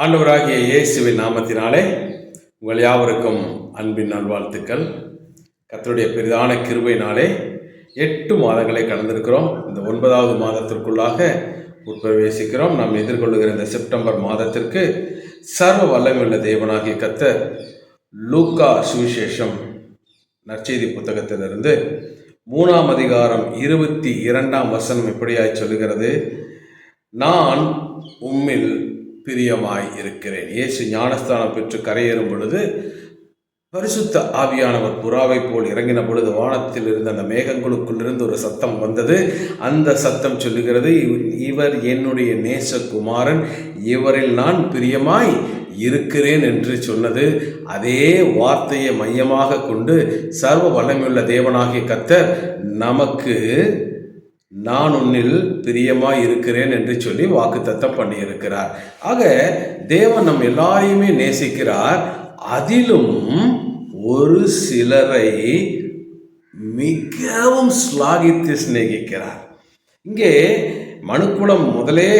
ஆண்டவராகிய இயேசுவின் நாமத்தினாலே உங்கள் யாவருக்கும் அன்பின் நல்வாழ்த்துக்கள். கர்த்தருடைய பெரிதான கிருபையினாலே 8 மாதங்களை கடந்திருக்கிறோம். இந்த 9வது மாதத்திற்குள்ளாக உட்பிரவேசிக்கிறோம். நாம் எதிர்கொள்ளுகிற இந்த செப்டம்பர் மாதத்திற்கு சர்வ வல்லமையுள்ள தேவனாகிய கர்த்தர் லூக்கா சுவிசேஷம் நற்செய்தி புத்தகத்திலிருந்து 3ஆம் அதிகாரம் 22ஆம் வசனம் இப்படியாய் சொல்லுகிறது, நான் உம்மில் பிரியமாய் இருக்கிறேன். இயேசு ஞானஸ்தானம் பெற்று கரையேறும் பொழுது பரிசுத்த ஆவியானவர் புறாவை போல் இறங்கின பொழுது வானத்தில் இருந்த அந்த மேகங்களுக்குள்ளிருந்து ஒரு சத்தம் வந்தது. அந்த சத்தம் சொல்லுகிறது, இவர் என்னுடைய நேசகுமாரன், இவரில் நான் பிரியமாய் இருக்கிறேன் என்று சொன்னது. அதே வார்த்தையை மையமாக கொண்டு சர்வ வல்லமையுள்ள தேவனாகிய கர்த்தர் நமக்கு நான் உன்னில் பிரியமாய் இருக்கிறேன் என்று சொல்லி வாக்குத்தத்தம் பண்ணியிருக்கிறார். ஆக தேவன் நம் எல்லாரையுமே நேசிக்கிறார். அதிலும் ஒரு சிலரை மிகவும் ஸ்லாகித்து சிநேகிக்கிறார். இங்கே மனுக்குலம் முதலே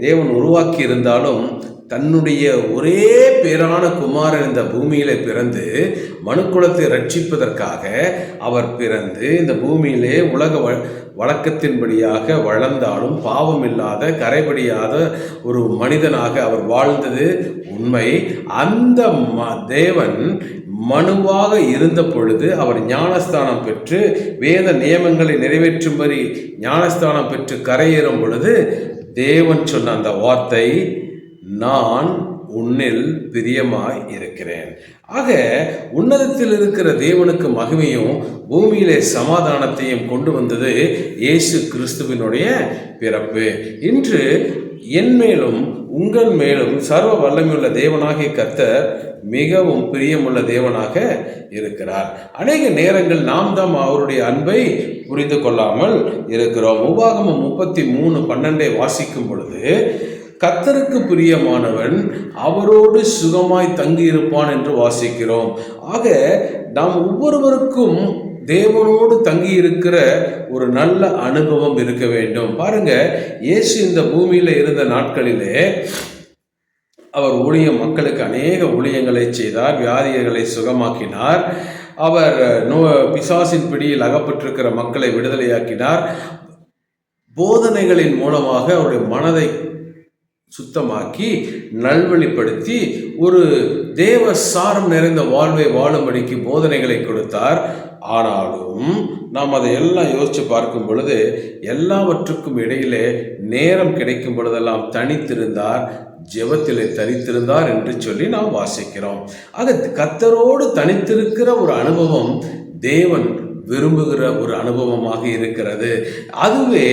தேவன் உருவாக்கி இருந்தாலும் தன்னுடைய ஒரே பேரான குமாரன் இந்த பூமியிலே பிறந்து மனுக்குலத்தை ரட்சிப்பதற்காக அவர் பிறந்து இந்த பூமியிலே உலக வழக்கத்தின்படியாக வளர்ந்தாலும் பாவம் இல்லாத கரைபடியாத ஒரு மனிதனாக அவர் வாழ்ந்தது உண்மை. அந்த தேவன் மனுவாக இருந்த பொழுது அவர் ஞானஸ்தானம் பெற்று வேத நியமங்களை நிறைவேற்றும்படி ஞானஸ்தானம் பெற்று கரையேறும் பொழுது தேவன் சொன்ன அந்த வார்த்தை, நான் உன்னில் பிரியமாய் இருக்கிறேன். ஆக உன்னதத்தில் இருக்கிற தேவனுக்கு மகிமையும் பூமியிலே சமாதானத்தையும் கொண்டு வந்தது இயேசு கிறிஸ்துவினுடைய பிறப்பு. இன்று என் மேலும் உங்கள் மேலும் சர்வ வல்லமையுள்ள தேவனாகிய கர்த்தர் மிகவும் பிரியமுள்ள தேவனாக இருக்கிறார். அநேக நேரங்கள் நாம் தான் அவருடைய அன்பை புரிந்து கொள்ளாமல் இருக்கிறோம். உபாகமம் 33:12 வாசிக்கும் பொழுது, கர்த்தருக்கு பிரியமானவன் அவரோடு சுகமாய் தங்கியிருப்பான் என்று வாசிக்கிறோம். ஆக நாம் ஒவ்வொருவருக்கும் தேவனோடு தங்கி இருக்கிற ஒரு நல்ல அனுபவம் இருக்க வேண்டும். பாருங்க, இயேசு இந்த பூமியில இருந்த நாட்களிலே அவர் மக்களுக்கு அநேக ஊழியங்களை செய்தார், வியாதிகளை சுகமாக்கினார், அவர் பிசாசின் பிடியில் அகப்பட்டிருக்கிற மக்களை விடுதலையாக்கினார், போதனைகளின் மூலமாக அவருடைய மனதை சுத்தமாக்கி நல்வழிப்படுத்தி ஒரு தேவ சாரம் நிறைந்த வாழ்வை வாழும்படிக்கு போதனைகளை கொடுத்தார். ஆனாலும் நாம் அதை எல்லாம் யோசித்து பார்க்கும் பொழுது எல்லாவற்றுக்கும் இடையிலே நேரம் கிடைக்கும் பொழுதெல்லாம் தனித்திருந்தார், ஜெபத்திலே தனித்திருந்தார் என்று சொல்லி நாம் வாசிக்கிறோம். ஆக கர்த்தரோடு தனித்திருக்கிற ஒரு அனுபவம் தேவன் விரும்புகிற ஒரு அனுபவமாக இருக்கிறது. அதுவே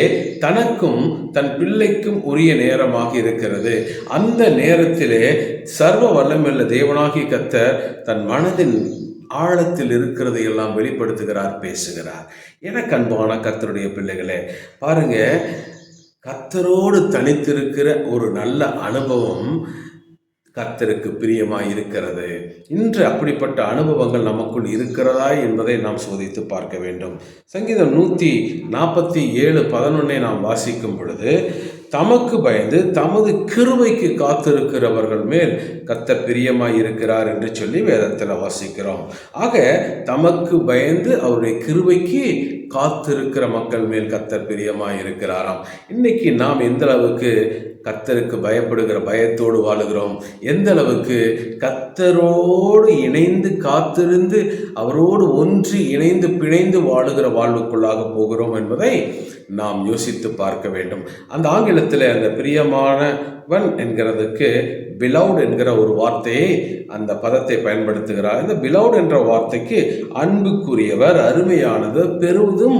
தனக்கும் தன் பிள்ளைக்கும் உரிய நேரமாக இருக்கிறது. அந்த நேரத்திலே சர்வ வல்லமையுள்ள தேவனாகிய கர்த்தர் தன் மனதின் ஆழத்தில் இருக்கிறதை எல்லாம் வெளிப்படுத்துகிறார், பேசுகிறார். எனக்கு அன்பான கர்த்தருடைய பிள்ளைகளே, பாருங்க, கர்த்தரோடு தனித்திருக்கிற ஒரு நல்ல அனுபவம் கர்த்தருக்கு பிரியமாய் இருக்கிறது. இன்று அப்படிப்பட்ட அனுபவங்கள் நமக்குள் இருக்கிறதா என்பதை நாம் சோதித்து பார்க்க வேண்டும். சங்கீதம் 147:11 நாம் வாசிக்கும் பொழுது, தமக்கு பயந்து தமது கிருபைக்கு காத்திருக்கிறவர்கள் மேல் கர்த்தர் பிரியமாய் இருக்கிறார் என்று சொல்லி வேதத்தில் வாசிக்கிறோம். ஆக தமக்கு பயந்து அவருடைய கிருபைக்கு காத்திருக்கிற மக்கள் மேல் கர்த்தர் பிரியமாய் இருக்கிறாராம். இன்னைக்கு நாம் எந்த அளவுக்கு கர்த்தருக்கு பயப்படுகிற பயத்தோடு வாழுகிறோம், எந்த அளவுக்கு கர்த்தரோடு இணைந்து காத்திருந்து அவரோடு ஒன்றி இணைந்து பிணைந்து வாழுகிற வாழ்வுக்குள்ளாக போகிறோம் என்பதை நாம் யோசித்து பார்க்க வேண்டும். அந்த ஆங்கிலத்தில் அந்த பிரியமானவன் என்கிறதுக்கு பிலவுட் என்கிற ஒரு வார்த்தையை, அந்த பதத்தை பயன்படுத்துகிறார். இந்த பிலவுட் என்ற வார்த்தைக்கு அன்புக்குரியவர், அருமையானது, பெரிதும்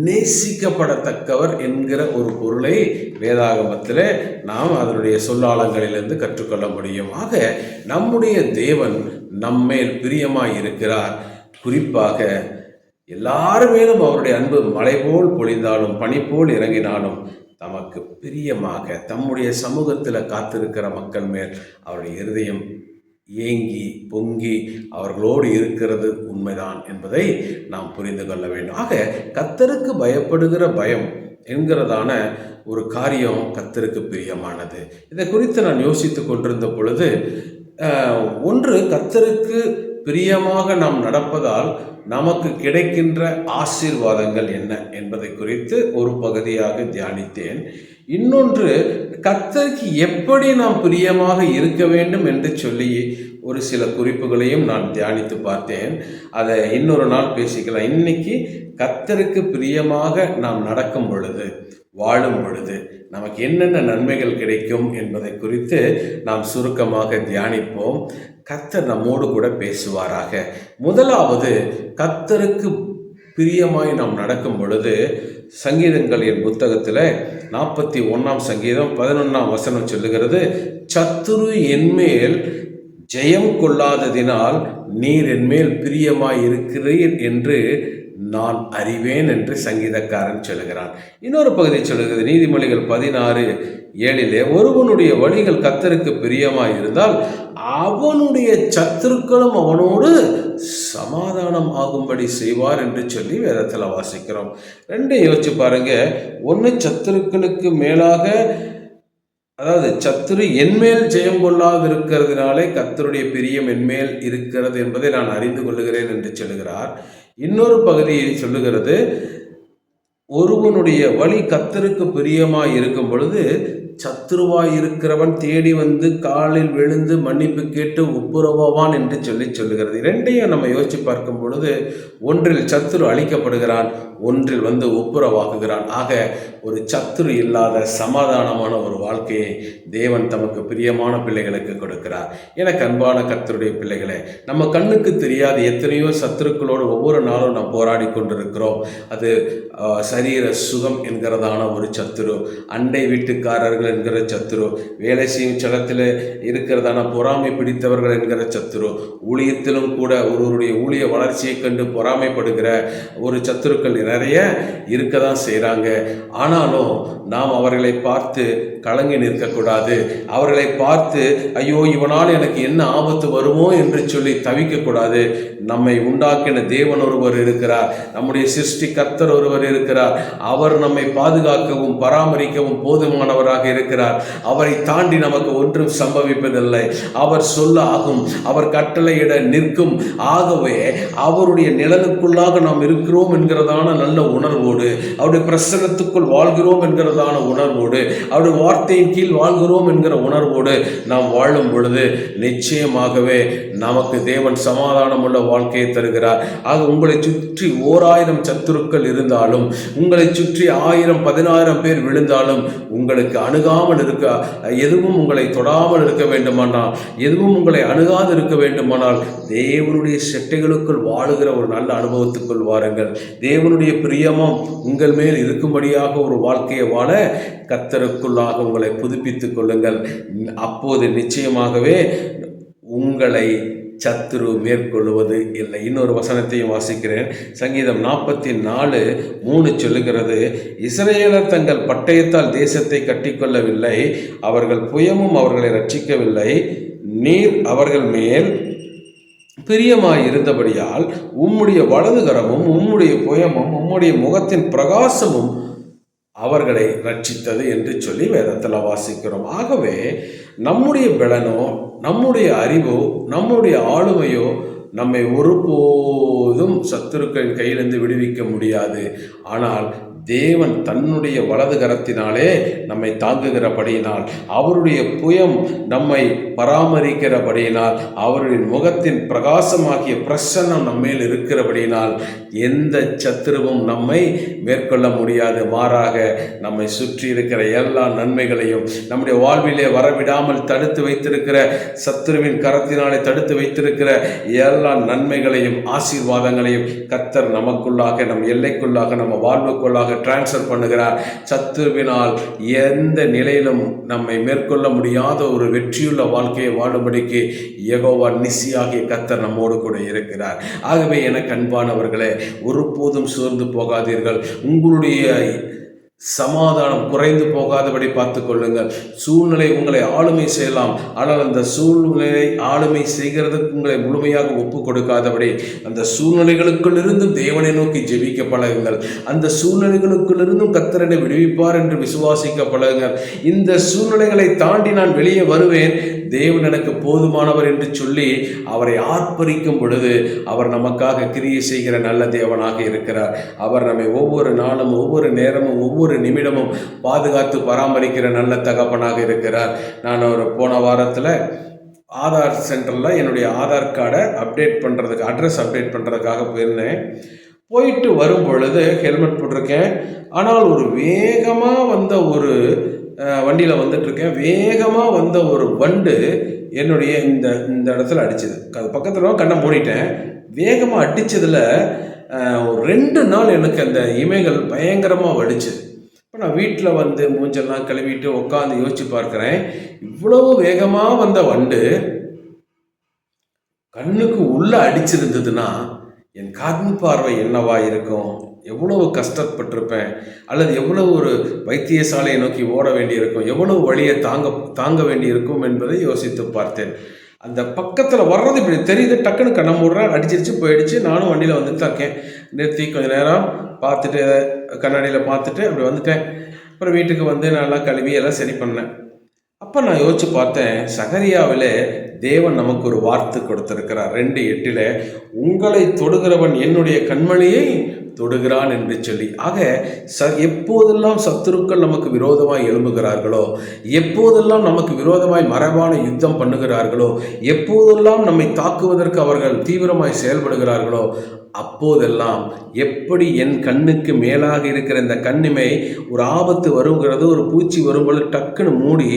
நேசிக்கப்படத்தக்கவர் என்கிற ஒரு பொருளை வேதாகமத்தில் நாம் அதனுடைய சொல்லாளங்களிலிருந்து கற்றுக்கொள்ள முடியும். ஆக நம்முடைய தேவன் நம்மேல் பிரியமாய் இருக்கிறார். குறிப்பாக எல்லாருமேலும் அவருடைய அன்பு மழை போல் பொழிந்தாலும் பனி போல் இறங்கினாலும் தமக்கு பிரியமாக தம்முடைய சமூகத்தில் காத்திருக்கிற மக்கள் மேல் அவருடைய இருதயம் ஏங்கி பொங்கி அவர்களோடு இருக்கிறது உண்மைதான் என்பதை நாம் புரிந்து கொள்ள வேண்டும். ஆக கர்த்தருக்கு பயப்படுகிற பயம் என்கிறதான ஒரு காரியம் கர்த்தருக்கு பிரியமானது. இதை குறித்து நான் யோசித்து கொண்டிருந்த பொழுது, ஒன்று கர்த்தருக்கு பிரியமாக நாம் நடப்பதால் நமக்கு கிடைக்கின்ற ஆசீர்வாதங்கள் என்ன என்பதை குறித்து ஒரு பகுதியாக தியானித்தேன். இன்னொன்று, கர்த்தருக்கு எப்படி நாம் பிரியமாக இருக்க வேண்டும் என்று சொல்லி ஒரு சில குறிப்புகளையும் நான் தியானித்து பார்த்தேன். அதை இன்னொரு நாள் பேசிக்கலாம். இன்னைக்கு கர்த்தருக்கு பிரியமாக நாம் நடக்கும் பொழுது, வாழும் பொழுது நமக்கு என்னென்ன நன்மைகள் கிடைக்கும் என்பதை குறித்து நாம் சுருக்கமாக தியானிப்போம். கர்த்தர் நம்மோடு கூட பேசுவாராக. முதலாவது, கர்த்தருக்கு பிரியமாய் நாம் நடக்கும் பொழுது, சங்கீதங்களின் புத்தகத்தில் 41ஆம் சங்கீதம் 11ஆம் வசனம் சொல்லுகிறது, சத்துரு என்மேல் ஜெயம் கொள்ளாததினால் நீர் என்மேல் பிரியமாய் இருக்கிறீர் என்று நான் அறிவேன் என்று சங்கீதக்காரன் சொல்லுகிறான். இன்னொரு பகுதி சொல்லுகிறது, நீதிமொழிகள் 16:7, ஒருவனுடைய வழிகள் கர்த்தருக்கு பிரியமாய் இருந்தால் அவனுடைய சத்துருக்களும் அவனோடு சமாதானம் ஆகும்படி செய்வார் என்று சொல்லி வேதத்தில் வாசிக்கிறோம். ரெண்டையும் யோசிச்சு பாருங்க. ஒன்று, சத்துருக்களுக்கு மேலாக, அதாவது சத்துரு என்மேல் ஜெயம் கொள்ளாது இருக்கிறதுனாலே கர்த்தருடைய பிரியம் என்மேல் இருக்கிறது என்பதை நான் அறிந்து கொள்ளுகிறேன் என்று சொல்லுகிறார். இன்னொரு பகுதியை சொல்லுகிறது, ஒருவனுடைய வழி கர்த்தருக்கு பிரியமாய் இருக்கும் பொழுது சத்துருவாய் இருக்கிறவன் தேடி வந்து காலில் விழுந்து மன்னிப்பு கேட்டு ஒப்புரவான் என்று சொல்லுகிறது. இரண்டையும் நம்ம யோசிச்சு பார்க்கும் பொழுது, ஒன்றில் சத்துரு அழிக்கப்படுகிறான், ஒன்றில் வந்து ஒப்புரவாகுகிறான். ஆக ஒரு சத்துரு இல்லாத சமாதானமான ஒரு வாழ்க்கையை தேவன் தமக்கு பிரியமான பிள்ளைகளுக்கு கொடுக்கிறார். எனக்கு அன்பான கர்த்தருடைய பிள்ளைகளே, நம்ம கண்ணுக்கு தெரியாத எத்தனையோ சத்துருக்களோடு ஒவ்வொரு நாளும் நாம் போராடி கொண்டிருக்கிறோம். அது சரீர சுகம் என்கிறதான ஒரு சத்துரு, அண்டை வீட்டுக்காரர்கள் என்கிற சத்துரு, வேலை செய்யும் சலத்தில் இருக்கிறதான பொறாமை பிடித்தவர்கள் என்கிற சத்துரு, ஊழியத்திலும் கூட ஒருவருடைய ஊழிய வளர்ச்சியை கண்டு பொறாமைப்படுகிற ஒரு சத்துருக்கள் நிறைய இருக்க தான் செய்கிறாங்க. ஆனாலும் நாம் அவர்களை பார்த்து கலங்கி நிற்கக்கூடாது. அவர்களை பார்த்து ஐயோ இவனால் எனக்கு என்ன ஆபத்து வருமோ என்று சொல்லி தவிக்கக்கூடாது. நம்மை உண்டாக்கின தேவன் ஒருவர் இருக்கிறார், நம்முடைய சிருஷ்டி கர்த்தர் ஒருவர் இருக்கிறார். அவர் நம்மை பாதுகாக்கவும் பராமரிக்கவும் போதுமானவராக இருக்கிறார். அவரை தாண்டி நமக்கு ஒன்றும் சம்பவிப்பதில்லை. அவர் சொல்ல ஆகும், அவர் கட்டளையிட நிற்கும். ஆகவே அவருடைய நிழலுக்குள்ளாக நாம் இருக்கிறோம் என்கிறதான நல்ல உணர்வோடு, அவருடைய பிரசன்னத்துக்குள் வாழ்கிறோம் என்கிறதான உணர்வோடு, அவருடைய வார்த்தையின் கீழ் வாழ்கிறோம் என்கிற உணர்வோடு நாம் வாழும் பொழுது நிச்சயமாகவே நமக்கு தேவன் சமாதானம் உள்ள வாழ்க்கையை தருகிறார். ஆக உங்களை சுற்றி 1000 சத்துருக்கள் இருந்தாலும், உங்களை சுற்றி 1000 10,000 பேர் விழுந்தாலும், உங்களுக்கு அணுகாமல் இருக்க, எதுவும் உங்களை தொடாமல் இருக்க வேண்டுமானால், எதுவும் உங்களை அணுகாது இருக்க வேண்டுமானால், தேவனுடைய செட்டைகளுக்குள் வாழுகிற ஒரு நல்ல அனுபவத்துக்குள் வாருங்கள். தேவனுடைய பிரியமும் உங்கள் மேல் இருக்கும்படியாக ஒரு வாழ்க்கையை வாழ கர்த்தருக்குள்ளாக உங்களை புதுப்பித்துக் கொள்ளுங்கள். அப்போது நிச்சயமாகவே உங்களை சத்துரு மேற்கொள்வது இல்லை. இன்னொரு வசனத்தையும் வாசிக்கிறேன். சங்கீதம் 44:3 சொல்லுகிறது, இஸ்ரவேலர் தங்கள் பட்டயத்தால் தேசத்தை கட்டிக்கொள்ளவில்லை, அவர்கள் புயமும் அவர்களை ரட்சிக்கவில்லை. நீர் அவர்கள் மேல் பிரியமாய் இருந்தபடியால் உம்முடைய வலதுகரமும் உம்முடைய புயமும் உம்முடைய முகத்தின் பிரகாசமும் அவர்களை ரட்சித்தது என்று சொல்லி வேதத்தில் வாசிக்கிறோம். ஆகவே நம்முடைய பலனோ, நம்முடைய அறிவோ, நம்முடைய ஆளுமையோ நம்மை ஒருபோதும் சத்துருக்களின் கையிலிருந்து விடுவிக்க முடியாது. ஆனால் தேவன் தன்னுடைய வலது கரத்தினாலே நம்மை தாங்குகிறபடியினால், அவருடைய புயம் நம்மை பராமரிக்கிறபடியினால், அவருடைய முகத்தின் பிரகாசமாகிய பிரசன்னம் நம்மேல் இருக்கிறபடியினால் எந்த சத்துருவும் நம்மை மேற்கொள்ள முடியாது. மாறாக நம்மை சுற்றி இருக்கிற எல்லா நன்மைகளையும், நம்முடைய வாழ்விலே வரவிடாமல் தடுத்து வைத்திருக்கிற, சத்துருவின் கரத்தினாலே தடுத்து வைத்திருக்கிற எல்லா நன்மைகளையும் ஆசீர்வாதங்களையும் கர்த்தர் நமக்குள்ளாக, நம் எல்லைக்குள்ளாக, நம்ம வாழ்வுக்குள்ளாக டிரான்ஸ்ஃபர் பண்ணுகிறார். சத்துருவினால் எந்த நிலையிலும் நம்மை மேற்கொள்ள முடியாத ஒரு வெற்றியுள்ள வாழ்க்கையை வாழும்படிக்கு யெகோவா நிசியாகிய கர்த்தர் நம்மோடு கூட இருக்கிறார். ஆகவே எனக்கு அன்பானவர்களே, ஒருபோதும் சோர்ந்து போகாதீர்கள். உங்களுடைய சமாதானம் குறைந்து போகாதபடி பார்த்து கொள்ளுங்கள். சூழ்நிலை உங்களை ஆளுமை செய்யலாம், ஆனால் அந்த சூழ்நிலை ஆளுமை செய்கிறதுக்கு உங்களை முழுமையாக ஒப்பு கொடுக்காதபடி அந்த சூழ்நிலைகளுக்குள் இருந்தும் தேவனை நோக்கி ஜெபிக்க பழகுங்கள். அந்த சூழ்நிலைகளுக்குள் இருந்தும் கர்த்தர் என்னை விடுவிப்பார் என்று விசுவாசிக்க பழகுங்கள். இந்த சூழ்நிலைகளை தாண்டி நான் வெளியே வருவேன், தேவன் எனக்கு போதுமானவர் என்று சொல்லி அவரை ஆர்ப்பரிக்கும் பொழுது அவர் நமக்காக கிரியை செய்கிற நல்ல தேவனாக இருக்கிறார். அவர் நம்மை ஒவ்வொரு நாளும், ஒவ்வொரு நேரமும், ஒவ்வொரு நிமிடமும் பாதுகாத்து பராமரிக்கிற நல்ல தகப்பனாக இருக்கிறார். நான் ஒரு போன வாரத்தில் ஆதார் சென்டரில் என்னுடைய ஆதார் கார்டை அப்டேட் பண்ணுறதுக்கு, அட்ரஸ் அப்டேட் பண்ணுறதுக்காக போயிருந்தேன். போயிட்டு வரும் பொழுது ஹெல்மெட் போட்டிருக்கேன். ஆனால் ஒரு வேகமாக வந்த ஒரு வண்டியில் வந்துட்டுருக்கேன். வேகமாக வந்த ஒரு வண்டு என்னுடைய இந்த இந்த இடத்துல அடிச்சது. அது பக்கத்தில் கண்ணை மூடிட்டேன். வேகமாக அடித்ததில் ஒரு 2 நாள் எனக்கு அந்த இமைகள் பயங்கரமாக வலிச்சுது. இப்போ நான் வீட்டில் வந்து மூஞ்செல்லாம் கழுவிட்டு உட்காந்து யோசிச்சு பார்க்குறேன், இவ்வளவு வேகமாக வந்த வண்டு கண்ணுக்கு உள்ளே அடிச்சிருந்ததுன்னா என் கண் பார்வை என்னவா இருக்கும், எவ்வளவு கஷ்டப்பட்டிருப்பேன், அல்லது எவ்வளவு ஒரு வைத்தியசாலையை நோக்கி ஓட வேண்டியிருக்கும், எவ்வளவு வழியை தாங்க வேண்டியிருக்கும் என்பதை யோசித்து பார்த்தேன். அந்த பக்கத்தில் வர்றது இப்படி தெரியுது, டக்குன்னு கண்ணை மூடுறேன், அடிச்சிருச்சு, போயிடுச்சு. நானும் வண்டியில் வந்துட்டு இருக்கேன். நிறுத்தி கொஞ்சம் நேரம் பார்த்துட்டு கண்ணாடியில் பார்த்துட்டு அப்படி வந்துட்டேன். அப்புறம் வீட்டுக்கு வந்து நல்லா கழுவி எல்லாம் சரி பண்ணேன். அப்போ நான் யோசிச்சு பார்த்தேன், சகரியாவில் தேவன் நமக்கு ஒரு வார்த்தை கொடுத்திருக்கிறார். 2:8 உங்களை தொடுகிறவன் என்னுடைய கண்மணியை தொடுகிறான் என்று சொல்லி. ஆக எப்போதெல்லாம் சத்துருக்கள் நமக்கு விரோதமாய் எழும்புகிறார்களோ, எப்போதெல்லாம் நமக்கு விரோதமாய் மறைவான யுத்தம் பண்ணுகிறார்களோ, எப்போதெல்லாம் நம்மை தாக்குவதற்கு அவர்கள் தீவிரமாய் செயல்படுகிறார்களோ, அப்போதெல்லாம் எப்படி என் கண்ணுக்கு மேலாக இருக்கிற இந்த கண்ணிமை ஒரு ஆபத்து வருங்கிறது, ஒரு பூச்சி வரும்போது டக்குன்னு மூடி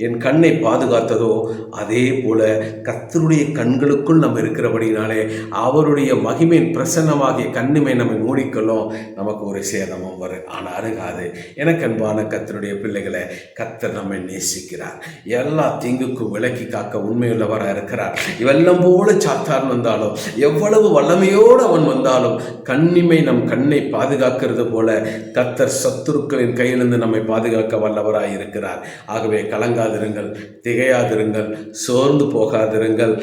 என் கண்ணை பாதுகாத்ததோ, அதே போல கர்த்தருடைய கண்களுக்குள் நம்ம இருக்கிறபடினாலே அவருடைய மகிமையின் பிரசன்னமாகிய கண்ணிமை நம்மை மூடிக்கொள்ளும். நமக்கு ஒரு சேதமும் வரும், ஆனால் அருகாது. எனக்கு அன்பான கர்த்தருடைய பிள்ளைகளை, கர்த்தர் நம்மை நேசிக்கிறார். எல்லா தீங்குக்கும் விலக்கி காக்க உண்மையுள்ளவராக இருக்கிறார். இவெல்லாம் போல சாத்தான் வந்தாலும், எவ்வளவு வல்லமையோடு அவன் வந்தாலும், கண்ணிமை நம் கண்ணை பாதுகாக்கிறது போல கர்த்தர் சத்துருக்களின் கையிலிருந்து நம்மை பாதுகாக்க வல்லவராய் இருக்கிறார். ஆகவே கலங்காதிருங்கள், திகையாதிருங்கள், சோர்ந்து போகாதிருங்கள்.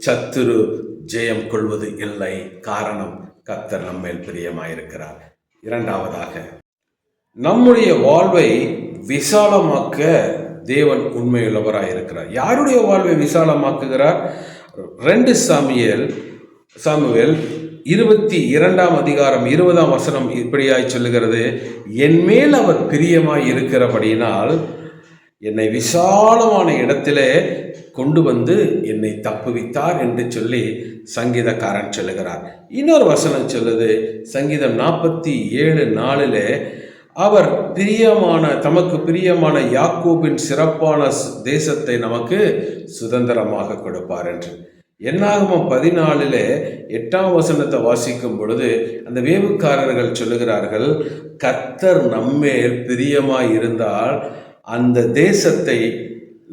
சத்துரு ஜெயம் கொள்வது இல்லை. காரணம், கர்த்தர் நம்மேல் பிரியமாயிருக்கிறார். இரண்டாவதாக, நம்முடைய வாழ்வை விசாலமாக்க தேவன் உண்மையுள்ளவராய் இருக்கிறார். யாருடைய வாழ்வை விசாலமாக்குகிறார்? 2 சாமுவேல் 22:20 இப்படியாய் சொல்லுகிறது, என் மேல் அவர் பிரியமாய் இருக்கிறபடியினால் என்னை விசாலமான இடத்திலே கொண்டு வந்து என்னை தப்புவித்தார் என்று சொல்லி சங்கீதக்காரன் சொல்லுகிறார். இன்னொரு வசனம் சொல்லுது, சங்கீதம் 47:4 அவர் தமக்கு பிரியமான யாக்கோபின் சிறப்பான தேசத்தை நமக்கு சுதந்திரமாக கொடுப்பார் என்று. என்னாகமம் 14:8 வாசிக்கும் பொழுது அந்த வேவுக்காரர்கள் சொல்லுகிறார்கள், கர்த்தர் நம்மேல் பிரியமாய் இருந்தால் அந்த தேசத்தை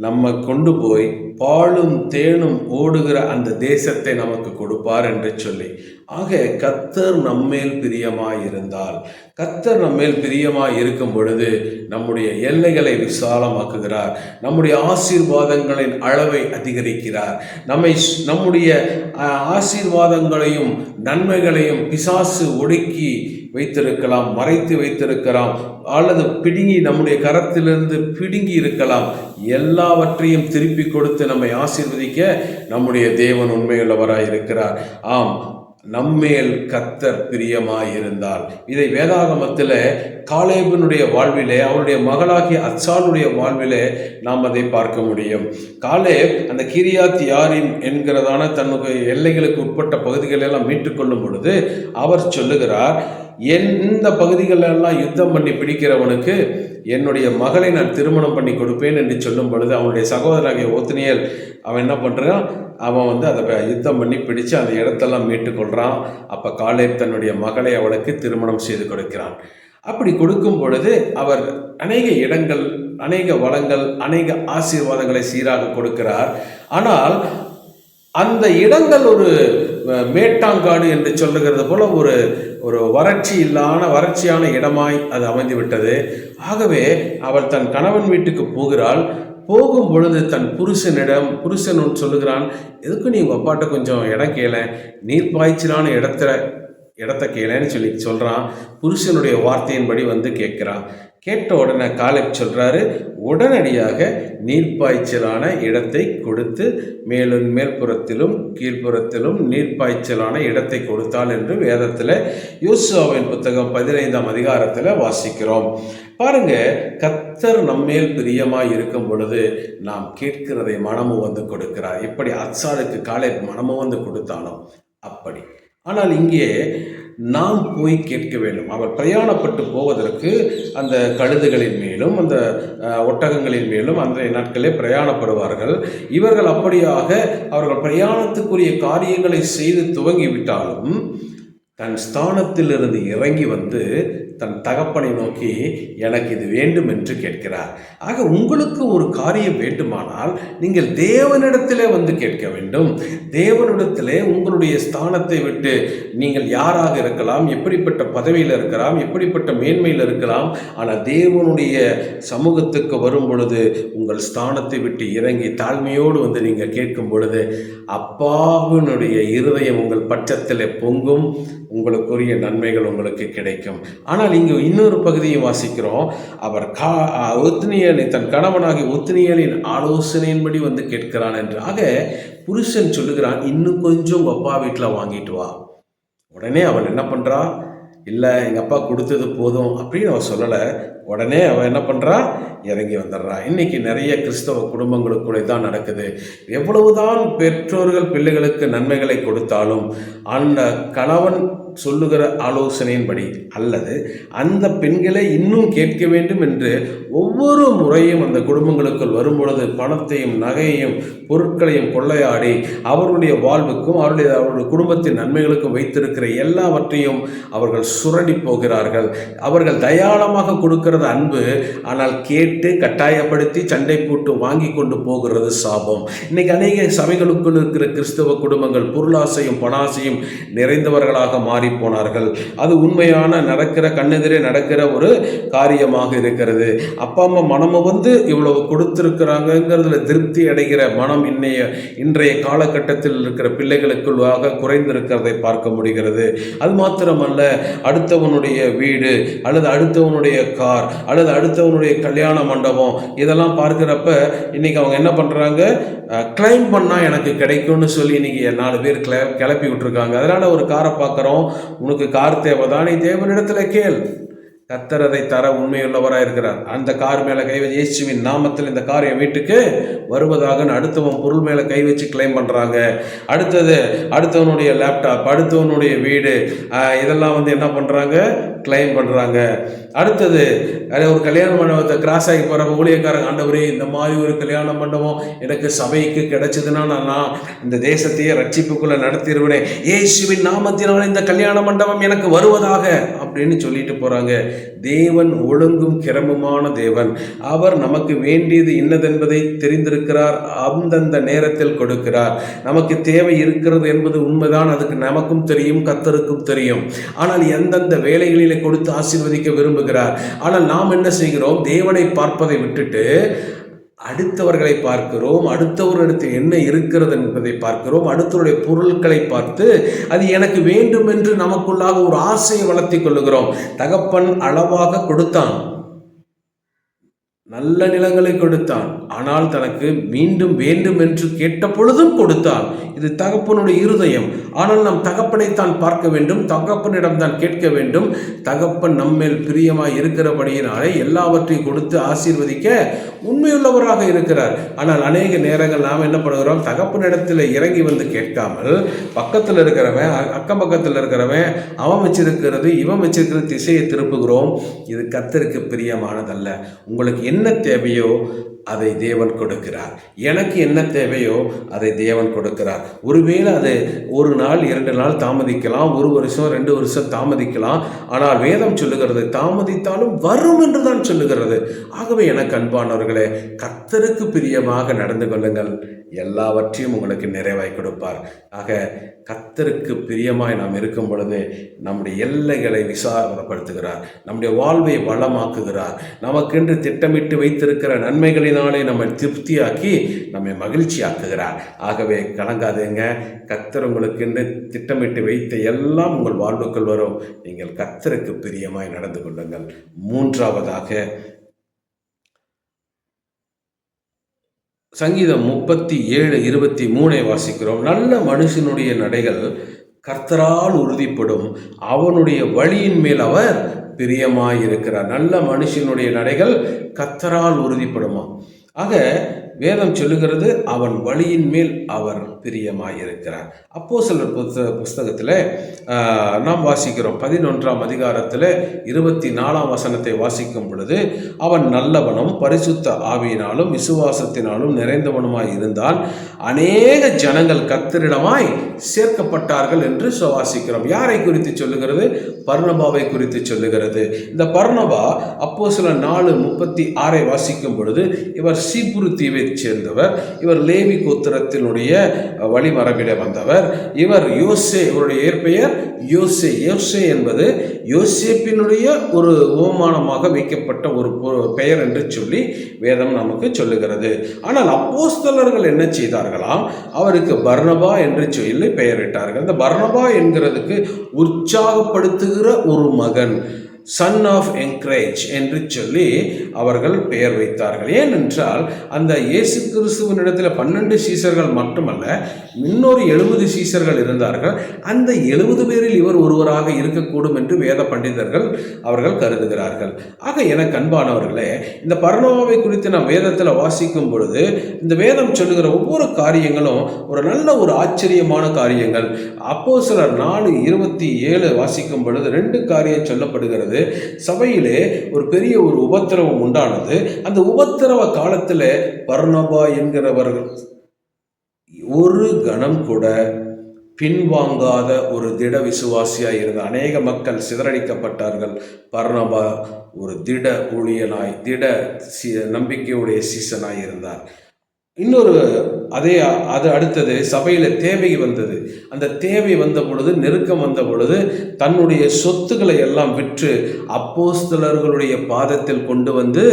நம்ம கொண்டு போய் பாலும் தேனும் ஓடுகிற அந்த தேசத்தை நமக்கு கொடுப்பார் என்று சொல்லி. ஆக கர்த்தர் நம்மேல் பிரியமாய் இருந்தால், கர்த்தர் நம்மேல் பிரியமாய் இருக்கும் பொழுது நம்முடைய எல்லைகளை விசாலமாக்குகிறார், நம்முடைய ஆசீர்வாதங்களின் அளவை அதிகரிக்கிறார். நம்முடைய ஆசீர்வாதங்களையும் நன்மைகளையும் பிசாசு ஒடுக்கி வைத்திருக்கலாம், மறைத்து வைத்திருக்கலாம், அல்லது பிடுங்கி நம்முடைய கரத்திலிருந்து பிடுங்கி இருக்கலாம். எல்லாவற்றையும் திருப்பி கொடுத்து நம்மை ஆசீர்வதிக்க நம்முடைய தேவன் உண்மையுள்ளவராய் இருக்கிறார். ஆம், நம்மேல் கர்த்தர் பிரியமாயிருந்தால். இதை வேதாகமத்தில் காலேபினுடைய வாழ்விலே, அவருடைய மகளாகிய அத்சாளுடைய வாழ்விலே நாம் அதை பார்க்க முடியும். காலேப் அந்த கிரியாத் யாரீம் என்கிறதான தன்னுடைய எல்லைகளுக்கு உட்பட்ட பகுதிகளெல்லாம் மீட்டுக்கொள்ளும் பொழுது அவர் சொல்லுகிறார், இந்த பகுதிகளெல்லாம் யுத்தம் பண்ணி பிடிக்கிறவனுக்கு என்னுடைய மகளை நான் திருமணம் பண்ணி கொடுப்பேன் என்று சொல்லும் பொழுது அவனுடைய சகோதரனாகிய ஓத்னியேல் அவன் என்ன பண்ணுறான், அவன் அதை யுத்தம் பண்ணி பிடிச்சு அந்த இடத்தெல்லாம் மீட்டுக்கொள்கிறான். அப்போ காலேப் தன்னுடைய மகளை அவளுக்கு திருமணம் செய்து கொடுக்கிறான். அப்படி கொடுக்கும் பொழுது அவர் அநேக இடங்கள், அநேக வளங்கள், அநேக ஆசீர்வாதங்களை சீராக கொடுக்கிறார். ஆனால் அந்த இடங்கள் ஒரு மேட்டாங்காடு என்று சொல்லுகிறது போல ஒரு ஒரு வறட்சியான இடமாய் அது அமைந்து விட்டது. ஆகவே அவள் தன் கணவன் வீட்டுக்கு போகிறாள். போகும் பொழுது தன் புருஷன் சொல்லுகிறான், எதுக்கு நீ உங்கள் அப்பாட்ட கொஞ்சம் இடம் கேள, நீர் பாய்ச்சலான இடத்த கேளன்னு சொல்கிறான். புருஷனுடைய வார்த்தையின்படி வந்து கேட்குறான். கேட்ட உடனே காலேப் சொல்கிறாரு, உடனடியாக நீர்ப்பாய்ச்சலான இடத்தை கொடுத்து மேல்புறத்திலும் கீழ்ப்புறத்திலும் நீர்ப்பாய்ச்சலான இடத்தை கொடுத்தாள் என்று வேதத்தில் யோசுவாவின் புத்தகம் 15ஆம் அதிகாரத்தில் வாசிக்கிறோம். பாருங்க, கர்த்தர் நம்மேல் பிரியமாய் இருக்கும் பொழுது நாம் கேட்கிறதை மனமும் வந்து கொடுக்கிறார். எப்படி அத்சாலுக்கு காலேப் மனமும் வந்து கொடுத்தானோ அப்படி. ஆனால் இங்கே நாம் போய் கேட்க வேண்டும். அவர் பிரயாணப்பட்டு போவதற்கு அந்த கழுதுகளின் மேலும் அந்த ஒட்டகங்களின் மேலும் அன்றைய நாட்களே பிரயாணப்படுவார்கள். இவர்கள் அப்படியாக அவர்கள் பிரயாணத்துக்குரிய காரியங்களை செய்து துவங்கிவிட்டாலும் தன் ஸ்தானத்திலிருந்து இறங்கி வந்து தன் தகப்பனை நோக்கி எனக்கு இது வேண்டும் என்று கேட்கிறார். ஆக உங்களுக்கு ஒரு காரியம் வேண்டுமானால் நீங்கள் தேவனிடத்திலே வந்து கேட்க வேண்டும். தேவனிடத்திலே உங்களுடைய ஸ்தானத்தை விட்டு நீங்கள் யாராக இருக்கலாம், எப்படிப்பட்ட பதவியில் இருக்கலாம், எப்படிப்பட்ட மேன்மையில் இருக்கலாம், ஆனால் தேவனுடைய சமூகத்துக்கு வரும் பொழுது உங்கள் ஸ்தானத்தை விட்டு இறங்கி தாழ்மையோடு வந்து நீங்கள் கேட்கும் பொழுது அப்பாவினுடைய இருதயம் உங்கள் பட்சத்தில் பொங்கும், உங்களுக்குரிய நன்மைகள் உங்களுக்கு கிடைக்கும். ஆனால் இங்கு இன்னொரு பகுதியை வாசிக்கிறோம். அவர் ஒத்னியேலை தன் கணவனாகி ஒத்னியேலின் ஆலோசனையின்படி வந்து கேட்கிறான் என்று. ஆக புருஷன் சொல்லுகிறான், இன்னும் கொஞ்சம் அப்பா வீட்டில் வாங்கிட்டு வா. உடனே அவன் என்ன பண்ணுறா, இல்லை எங்கள் அப்பா கொடுத்தது போதும் அப்படின்னு அவன் சொல்லலை. உடனே அவன் என்ன பண்ணுறா, இறங்கி வந்துடுறா. இன்றைக்கி நிறைய கிறிஸ்தவ குடும்பங்களுக்குள்ளே தான் நடக்குது. எவ்வளவுதான் பெற்றோர்கள் பிள்ளைகளுக்கு நன்மைகளை கொடுத்தாலும் அந்த கணவன் சொல்லுகிற ஆலோசனையின்படி அல்லது அந்த பெண்களை இன்னும் கேட்க வேண்டும் என்று ஒவ்வொரு முறையும் அந்த குடும்பங்களுக்குள் வரும்பொழுது பணத்தையும் நகையையும் பொருட்களையும் கொள்ளையாடி அவர்களுடைய வாழ்வுக்கும் அவருடைய குடும்பத்தின் நன்மைகளுக்கும் வைத்திருக்கிற எல்லாவற்றையும் அவர்கள் சுரண்டி போகிறார்கள். அவர்கள் தயாளமாக கொடுக்கிறது அன்பு, ஆனால் கேட்டு கட்டாயப்படுத்தி சண்டை போட்டு வாங்கி கொண்டு போகிறது சாபம். இன்னைக்கு அநேக சபைகளுக்குள் இருக்கிற கிறிஸ்தவ குடும்பங்கள் பொருளாசையும் பணாசையும் நிறைந்தவர்களாக மாறி போனார்கள். அது உண்மையான நடக்கிற கண்ணெதிரே நடக்கிற ஒரு காரியமாக இருக்கிறது. அப்பா அம்மா மனமும் வந்து இவ்வளவு கொடுத்திருக்கிறாங்கிறதுல திருப்தி அடைகிற மனம் இன்றைய காலகட்டத்தில் இருக்கிற பிள்ளைகளுக்குள்ளாக குறைந்திருக்கிறதை பார்க்க முடிகிறது. அது மாத்திரமல்ல, அடுத்தவனுடைய வீடு அல்லது அடுத்தவனுடைய கார் அல்லது அடுத்தவனுடைய கல்யாண மண்டபம் இதெல்லாம் பார்க்கிறப்ப இன்னைக்கு அவங்க என்ன பண்றாங்க, கிளைம் பண்ணா எனக்கு கிடைக்கும்னு சொல்லி இன்னைக்கு 4 பேர் கிளப்பி விட்டுருக்காங்க. அதனால ஒரு காரை பார்க்குறோம், உனக்கு கார் தேவைதான், நீ தேவனிடத்துல கேள், கர்த்தர் அதை தர உண்மையுள்ளவராக இருக்கிறார். அந்த கார் மேலே கை வச்சு இயேசுவின் நாமத்தில் இந்த கார் என் வீட்டுக்கு வருவதாக அடுத்தவன் பொருள் மேலே கை வச்சு கிளைம் பண்ணுறாங்க. அடுத்தவனுடைய லேப்டாப், அடுத்தவனுடைய வீடு, இதெல்லாம் வந்து என்ன பண்ணுறாங்க, கிளைம் பண்ணுறாங்க. அடுத்தது ஒரு கல்யாண மண்டபத்தை கிராஸ் ஆகி போகிறப்ப ஊழியக்காரங்க, ஆண்டவரே இந்த மாதிரி ஒரு கல்யாண மண்டபம் எனக்கு சபைக்கு கிடைச்சதுன்னா நான் இந்த தேசத்தையே ரட்சிப்புக்குள்ளே நடத்திடுவேன், இயேசுவின் நாமத்தினால இந்த கல்யாண மண்டபம் எனக்கு வருவதாக அப்படின்னு சொல்லிட்டு போகிறாங்க. தேவன் ஒழுங்கும் கிரமமான தேவன். அவர் நமக்கு வேண்டியது இன்னதென்பதை தெரிந்திருக்கிறார். அந்தந்த நேரத்தில் கொடுக்கிறார். நமக்கு தேவை இருக்கிறது என்பது உண்மைதான். அதுக்கு நமக்கும் தெரியும், கர்த்தருக்கும் தெரியும். ஆனால் எந்தெந்த வேலைகளிலே கொடுத்து ஆசீர்வதிக்க விரும்புகிறார். ஆனால் நாம் என்ன செய்கிறோம், தேவனை பார்ப்பதை விட்டுட்டு அடுத்தவர்களை பார்க்கிறோம், அடுத்தவரிடத்தில் என்ன இருக்கிறது என்பதை பார்க்கிறோம், அடுத்தவருடைய பொருட்களை பார்த்து அது எனக்கு வேண்டும் என்று நமக்குள்ளாக ஒரு ஆசையை வளர்த்தி கொள்ளுகிறோம். தகப்பன் அளவாக கொடுத்தான், நல்ல நிலங்களை கொடுத்தான், ஆனால் தனக்கு மீண்டும் வேண்டும் என்று கேட்ட பொழுதும் கொடுத்தான். இது தகப்பனுடைய இருதயம். ஆனால் நம் தகப்பனை தான் பார்க்க வேண்டும், தகப்பனிடம் தான் கேட்க வேண்டும். தகப்பன் நம்மேல் பிரியமாய் இருக்கிறபடியினாலே எல்லாவற்றையும் கொடுத்து ஆசீர்வதிக்க உண்மையுள்ளவராக இருக்கிறார். ஆனால் அநேக நேரங்கள் நாம் என்ன பண்ணுகிறோம், தகப்பனிடத்தில் இறங்கி வந்து கேட்காமல் பக்கத்தில் இருக்கிறவன், அக்கம் பக்கத்தில் இருக்கிறவன், அவன் வச்சிருக்கிறது இவன் வச்சிருக்கிறது திசையை திருப்புகிறோம். இது கர்த்தருக்கு பிரியமானதல்ல. உங்களுக்கு என்ன தேவையோ அதை தேவன் கொடுக்கிறார். எனக்கு என்ன தேவையோ அதை தேவன் கொடுக்கிறார். ஒருவேளை அது ஒரு நாள் 2 நாள் தாமதிக்கலாம், 1 வருஷம் 2 வருஷம் தாமதிக்கலாம். ஆனால் வேதம் சொல்லுகிறது தாமதித்தாலும் வரும் என்று தான் சொல்லுகிறது. ஆகவே எனக்கு அன்பானவர்களே, கர்த்தருக்கு பிரியமாக நடந்து கொள்ளுங்கள், எல்லாவற்றையும் உங்களுக்கு நிறைவாய் கொடுப்பார். ஆக கர்த்தருக்கு பிரியமாய் நாம் இருக்கும் பொழுது நம்முடைய எல்லைகளை விசாரப்படுத்துகிறார், நம்முடைய வாழ்வை வளமாக்குகிறார், நமக்கென்று திட்டமிட்டு வைத்திருக்கிற நன்மைகளினாலே நம்மை திருப்தியாக்கி நம்மை மகிழ்ச்சியாக்குகிறார். ஆகவே கலங்காதுங்க, கர்த்தர் உங்களுக்கென்று திட்டமிட்டு வைத்த எல்லாம் உங்கள் வாழ்வுக்குள் வரும். நீங்கள் கர்த்தருக்கு பிரியமாய் நடந்து கொள்ளுங்கள். மூன்றாவதாக சங்கீதம் 37:23 வாசிக்கிறோம். நல்ல மனுஷனுடைய நடைகள் கர்த்தரால் உறுதிப்படும், அவனுடைய வழியின் மேல் அவர் பிரியமாயிருக்கிறார். நல்ல மனுஷனுடைய நடைகள் கர்த்தரால் உறுதிப்படுமா. ஆக வேதம் சொல்லுகிறது அவன் வழியின் மேல் அவர் பிரியமாயிருக்கிறார். அப்போஸ்தலர் புஸ்தகத்தில் நாம் வாசிக்கிறோம் 11ஆம் அதிகாரத்தில் 24ஆம் வசனத்தை வாசிக்கும் பொழுது, அவன் நல்லவனும் பரிசுத்த ஆவியினாலும் விசுவாசத்தினாலும் நிறைந்தவனுமாய் இருந்தான், அநேக ஜனங்கள் கர்த்தரிடமாய் சேர்க்கப்பட்டார்கள் என்று வாசிக்கிறோம். யாரை குறித்து சொல்லுகிறது? பர்னபாவை குறித்து சொல்லுகிறது. இந்த பர்னபா அப்போஸ்தலர் 4:36 வாசிக்கும் பொழுது, இவர் சீப்புரு தீவை சேர்ந்தவர், இவர் லேவி கோத்திரத்தினுடைய வழிமரபிலே வந்தவர். இவர் யோசே, இவருடைய இயற்பெயர் யோசே. யோசே என்பது யோசேப்பினுடைய ஒரு ஓமானமாக வைக்கப்பட்ட ஒரு பெயர் என்று சொல்லி வேதம் நமக்கு சொல்லுகிறது. ஆனால் அப்போஸ்தலர்கள் என்ன செய்தார்களாம்? அவருக்கு பர்னபா என்று சொல்லி பெயரிட்டார்கள். இந்த பர்னபா என்கிறதுக்கு உற்சாகப்படுத்துகிற ஒரு மகன், சன் ஆஃப் என்கரேஜ் என்று சொல்லி அவர்கள் பெயர் வைத்தார்கள். ஏனென்றால் அந்த இயேசு கிறிஸ்துவனிடத்தில் 12 சீசர்கள் மட்டுமல்ல, இன்னொரு 70 சீசர்கள் இருந்தார்கள். அந்த 70 பேரில் இவர் ஒருவராக இருக்கக்கூடும் என்று வேத பண்டிதர்கள் அவர்கள் கருதுகிறார்கள். ஆக எனக்கு அன்பானவர்களே, இந்த பர்னபாவை குறித்து நாம் வேதத்தில் வாசிக்கும் பொழுது இந்த வேதம் சொல்லுகிற ஒவ்வொரு காரியங்களும் ஒரு நல்ல ஒரு ஆச்சரியமான காரியங்கள். அப்போஸ்தலர் 4:27 வாசிக்கும் பொழுது 2 காரியம் சொல்லப்படுகிறது. சபையிலே ஒரு பெரிய ஒரு உபத்திரவம் உண்டானது. அந்த உபத்திரவ காலத்தில் பர்னபா என்கிறவர்கள் ஒரு கணம் கூட பின்வாங்காத ஒரு திட விசுவாசியாய் இருந்த அநேக மக்கள் சிதறடிக்கப்பட்டார்கள். பர்னபா ஒரு திட ஊழியனாய், திட நம்பிக்கையுடைய சீசனாய் இருந்தார். இன்னொரு அது அடுத்தது சபையில் தேவை வந்தது. அந்த தேவை வந்த பொழுது, நெருக்கம் வந்த பொழுது தன்னுடைய சொத்துக்களை எல்லாம் விற்று அப்போஸ்தலர்களுடைய பாதத்தில் கொண்டு வந்து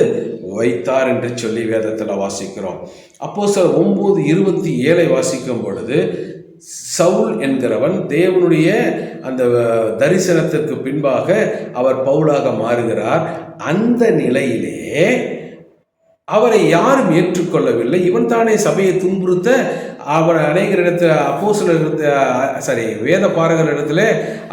வைத்தார் என்று சொல்லி வேதத்தில் வாசிக்கிறோம். அப்போஸ்தலர் 9:27 வாசிக்கும் பொழுது, சவுல் என்கிறவன் தேவனுடைய அந்த தரிசனத்திற்கு பின்பாக அவர் பவுலாக மாறுகிறார். அந்த நிலையிலே அவரை யாரும் ஏற்றுக்கொள்ளவில்லை. இவன் தானே சபையை துன்புறுத்த அவர் அநேகர் இடத்துல வேத பாரகரிடத்தில்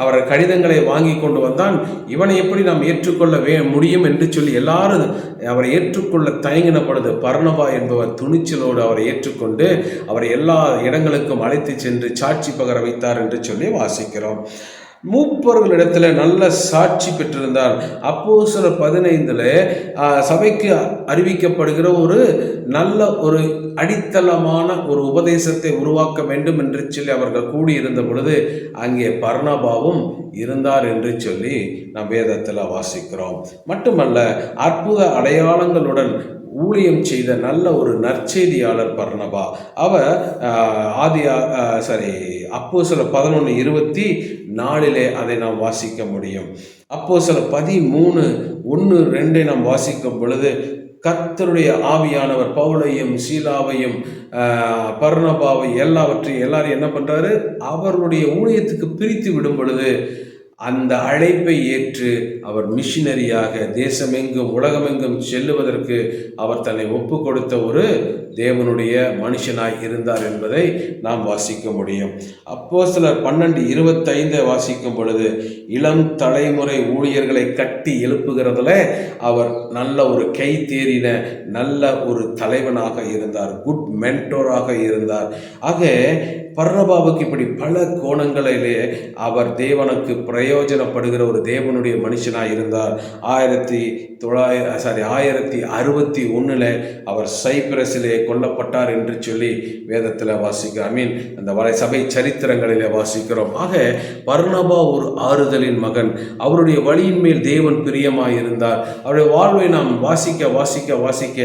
அவர் கடிதங்களை வாங்கி கொண்டு வந்தான். இவனை எப்படி நாம் ஏற்றுக்கொள்ள முடியும் என்று சொல்லி எல்லாரும் அவரை ஏற்றுக்கொள்ள தயங்கின பொழுது பர்னபா என்பவர் துணிச்சலோடு அவரை ஏற்றுக்கொண்டு அவரை எல்லா இடங்களுக்கும் அழைத்து சென்று சாட்சி பகர வைத்தார் என்று சொல்லி வாசிக்கிறோம். மூப்பர்களிடத்தில் நல்ல சாட்சி பெற்றிருந்தார். அப்போஸ்தலர் 15 சபைக்கு அறிவிக்கப்படுகிற ஒரு நல்ல ஒரு அடித்தளமான ஒரு உபதேசத்தை உருவாக்க வேண்டும் என்று சொல்லி அவர்கள் கூடியிருந்த பொழுது அங்கே பர்னபாவும் இருந்தார் என்று சொல்லி நாம் வேதத்தில் வாசிக்கிறோம். மட்டுமல்ல, அற்புத அடையாளங்களுடன் ஊழியம் செய்த நல்ல ஒரு நற்செய்தியாளர் பர்னபா. அவர் அப்போஸ்தலர் 11:24 அதை நாம் வாசிக்க முடியும். அப்போஸ்தலர் 13:1-2 நாம் வாசிக்கும் பொழுது, கர்த்தருடைய ஆவியானவர் பவுலையும் சீலாவையும் பர்னபாவை எல்லாரையும் என்ன பண்றாரு? அவருடைய ஊழியத்துக்கு பிரித்து விடும் பொழுது அந்த அழைப்பை ஏற்று அவர் மிஷினரியாக தேசமெங்கும் உலகமெங்கும் செல்லுவதற்கு அவர் தன்னை ஒப்பு கொடுத்த ஒரு தேவனுடைய மனுஷனாய் இருந்தார் என்பதை நாம் வாசிக்க முடியும். அப்போஸ்தலர் 12:25 வாசிக்கும் பொழுது, இளம் தலைமுறை ஊழியர்களை கட்டி எழுப்புகிறதுல அவர் நல்ல ஒரு கை தேறின நல்ல ஒரு தலைவனாக இருந்தார், குட் மென்டோராக இருந்தார். ஆக பர்னபாவுக்கு இப்படி பல கோணங்களிலே அவர் தேவனுக்கு பிரயோஜனப்படுகிற ஒரு தேவனுடைய மனுஷனாக இருந்தார். 1961 அவர் சைப்ரஸிலே கொல்லப்பட்டார் என்று சொல்லி வேதத்தில் வாசிக்கிறோம். அந்த சபை சரித்திரங்களிலே வாசிக்கிறோம். ஆக பர்னபா ஒரு ஆறுதலின் மகன். அவருடைய வழியின் மேல் தேவன் பிரியமாய் இருந்தார். அவருடைய வாழ்வை நாம் வாசிக்க வாசிக்க வாசிக்க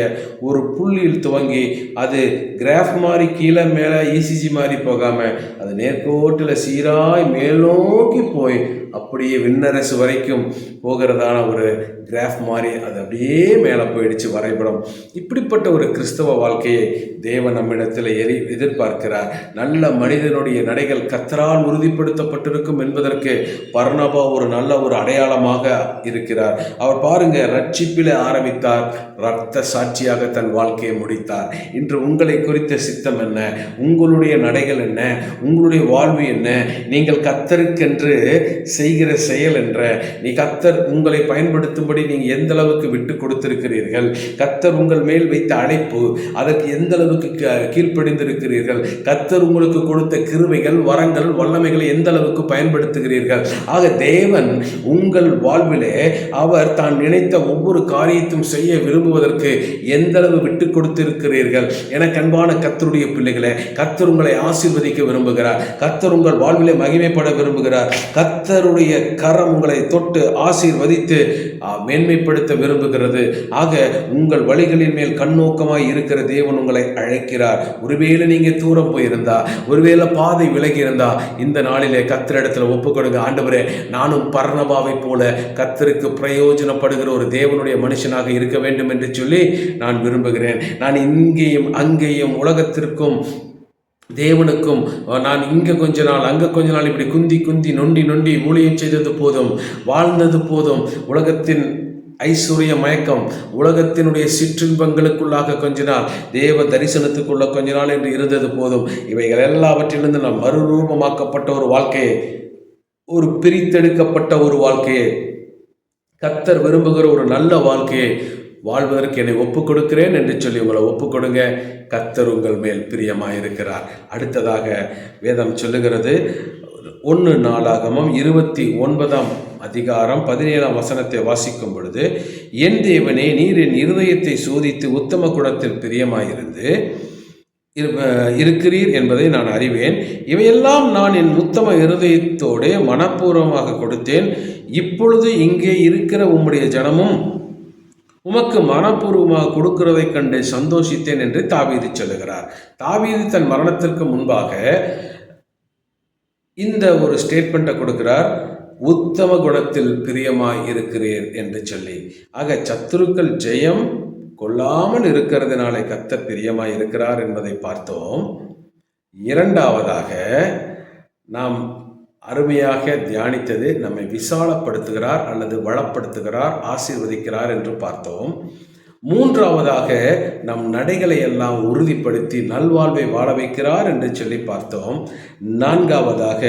ஒரு புள்ளியில் துவங்கி அது கிராஃப் மாதிரி கீழே மேலே இசிஜி மாதிரி போகாம அது நேர்கோட்டில் சீராய் மேல்நோக்கி போய் அப்படியே விண்ணரசு வரைக்கும் போகிறதான ஒரு கிராஃப் மாதிரி அது அப்படியே மேலே போயிடுச்சு வரைபடம். இப்படிப்பட்ட ஒரு கிறிஸ்தவ வாழ்க்கையை தேவன் நம்மிடத்தில் எதிர்பார்க்கிறார். நல்ல மனிதனுடைய நடைகள் கர்த்தரால் உறுதிப்படுத்தப்பட்டிருக்கும் என்பதற்கு பர்னபா ஒரு நல்ல ஒரு அடையாளமாக இருக்கிறார். அவர் பாருங்க, ரட்சிப்பில் ஆரம்பித்தார், இரத்த சாட்சியாக தன் வாழ்க்கையை முடித்தார். இன்று உங்களை குறித்த சித்தம் என்ன? உங்களுடைய நடைகள் என்ன? உங்களுடைய வாழ்வு என்ன? நீங்கள் கர்த்தருக்கென்று செய்கிற செயல் என்ற கர்த்தர் உங்களை பயன்படுத்தும்படி நீங்கள் எந்த அளவுக்கு விட்டு கொடுத்திருக்கிறீர்கள்? கர்த்தர் உங்கள் மேல் வைத்த அழைப்பு அதற்கு எந்த அளவுக்கு கீழ்ப்படிந்திருக்கிறீர்கள்? கர்த்தர் உங்களுக்கு கொடுத்த கிருபைகள், வரங்கள், வல்லமைகளை எந்த அளவுக்கு பயன்படுத்துகிறீர்கள்? ஆக தேவன் உங்கள் வாழ்விலே அவர் தான் நினைத்த ஒவ்வொரு காரியத்தையும் செய்ய விரும்புவதற்கு எந்த அளவு விட்டு கொடுத்திருக்கிறீர்கள்? எனக்கு அன்பான கர்த்தருடைய பிள்ளைகளே, கர்த்தர் உங்களை ஆசீர்வதிக்க விரும்புகிறார். கர்த்தர் உங்கள் வாழ்விலே மகிமைப்பட விரும்புகிறார். கர்த்தருடைய கரம் உங்களை தொட்டு ஆசீர்வதித்து மேன்மைப்படுத்த விரும்புகிறது. ஆக உங்கள் வழிகளின் மேல் கண்ணோக்கமாய் இருக்கிற தேவன் உங்களை அழைக்கிறார். ஒருவேளை நீங்க தூரம் போயிருந்தா, ஒருவேளை பாதை விலகி இருந்தா, இந்த நாளிலே கர்த்தரிடத்துல ஒப்புக்கொடுங்க. ஆண்டவரே, நானும் பர்னபாவை போல கர்த்தருக்கு பிரயோஜனப்படுகிற ஒரு தேவனுடைய மனுஷனாக இருக்க வேண்டும் என்று சொல்லி நான் விரும்புகிறேன். நான் இங்கேயும் அங்கேயும் உலகத்திற்கும் தேவனுக்கும் நான் இங்கே கொஞ்ச நாள் அங்கே கொஞ்ச நாள் இப்படி குந்தி குந்தி நொண்டி நொண்டி ஊழியம் செய்தது போதும், வாழ்ந்தது போதும், உலகத்தின் ஐஸ்வர்ய மயக்கம், உலகத்தினுடைய சிற்றின்பங்களுக்குள்ளாக கொஞ்ச நாள், தேவ தரிசனத்துக்குள்ள கொஞ்ச நாள் என்று இருந்தது போதும். இவைகள் எல்லாவற்றிலிருந்து நாம் மறுரூபமாக்கப்பட்ட ஒரு வாழ்க்கையை, ஒரு பிரித்தெடுக்கப்பட்ட ஒரு வாழ்க்கையை, கர்த்தர் விரும்புகிற ஒரு நல்ல வாழ்க்கையை வாழ்வதற்கு என்னை ஒப்புக் கொடுக்கிறேன் என்று சொல்லி உங்களை ஒப்புக் கொடுங்க. கர்த்தர் உங்கள் மேல் பிரியமாயிருக்கிறார். அடுத்ததாக வேதம் சொல்லுகிறது, 1 நாளாகமம் 29 வாசிக்கும் பொழுது, என் தேவனே, நீர் என் இருதயத்தை சோதித்து உத்தம குணத்தில் பிரியமாயிருந்து இருக்கிறீர் என்பதை நான் அறிவேன். இவையெல்லாம் நான் என் உத்தம இருதயத்தோடு மனப்பூர்வமாக கொடுத்தேன். இப்பொழுது இங்கே இருக்கிற உம்முடைய ஜனமும் உமக்கு மனப்பூர்வமாக கொடுக்கிறதை கண்டு சந்தோஷித்தேன் என்று தாவீது சொல்லுகிறார். தாவீது தன் மரணத்திற்கு முன்பாக இந்த ஒரு ஸ்டேட்மெண்ட்டை கொடுக்கிறார், உத்தம குணத்தில் பிரியமாய் இருக்கிறீர் என்று சொல்லி. ஆக சத்துருக்கள் ஜெயம் கொள்ளாமல் இருக்கிறதுனாலே கர்த்தர் பிரியமாய் இருக்கிறார் என்பதை பார்த்தோம். இரண்டாவதாக நாம் அருமையாக தியானித்தது, நம்மை விசாலப்படுத்துகிறார் அல்லது வளப்படுத்துகிறார், ஆசீர்வதிக்கிறார் என்று பார்த்தோம். மூன்றாவதாக நம் நடைகளை எல்லாம் உறுதிப்படுத்தி நல்வாழ்வை வாழ வைக்கிறார் என்று சொல்லி பார்த்தோம். நான்காவதாக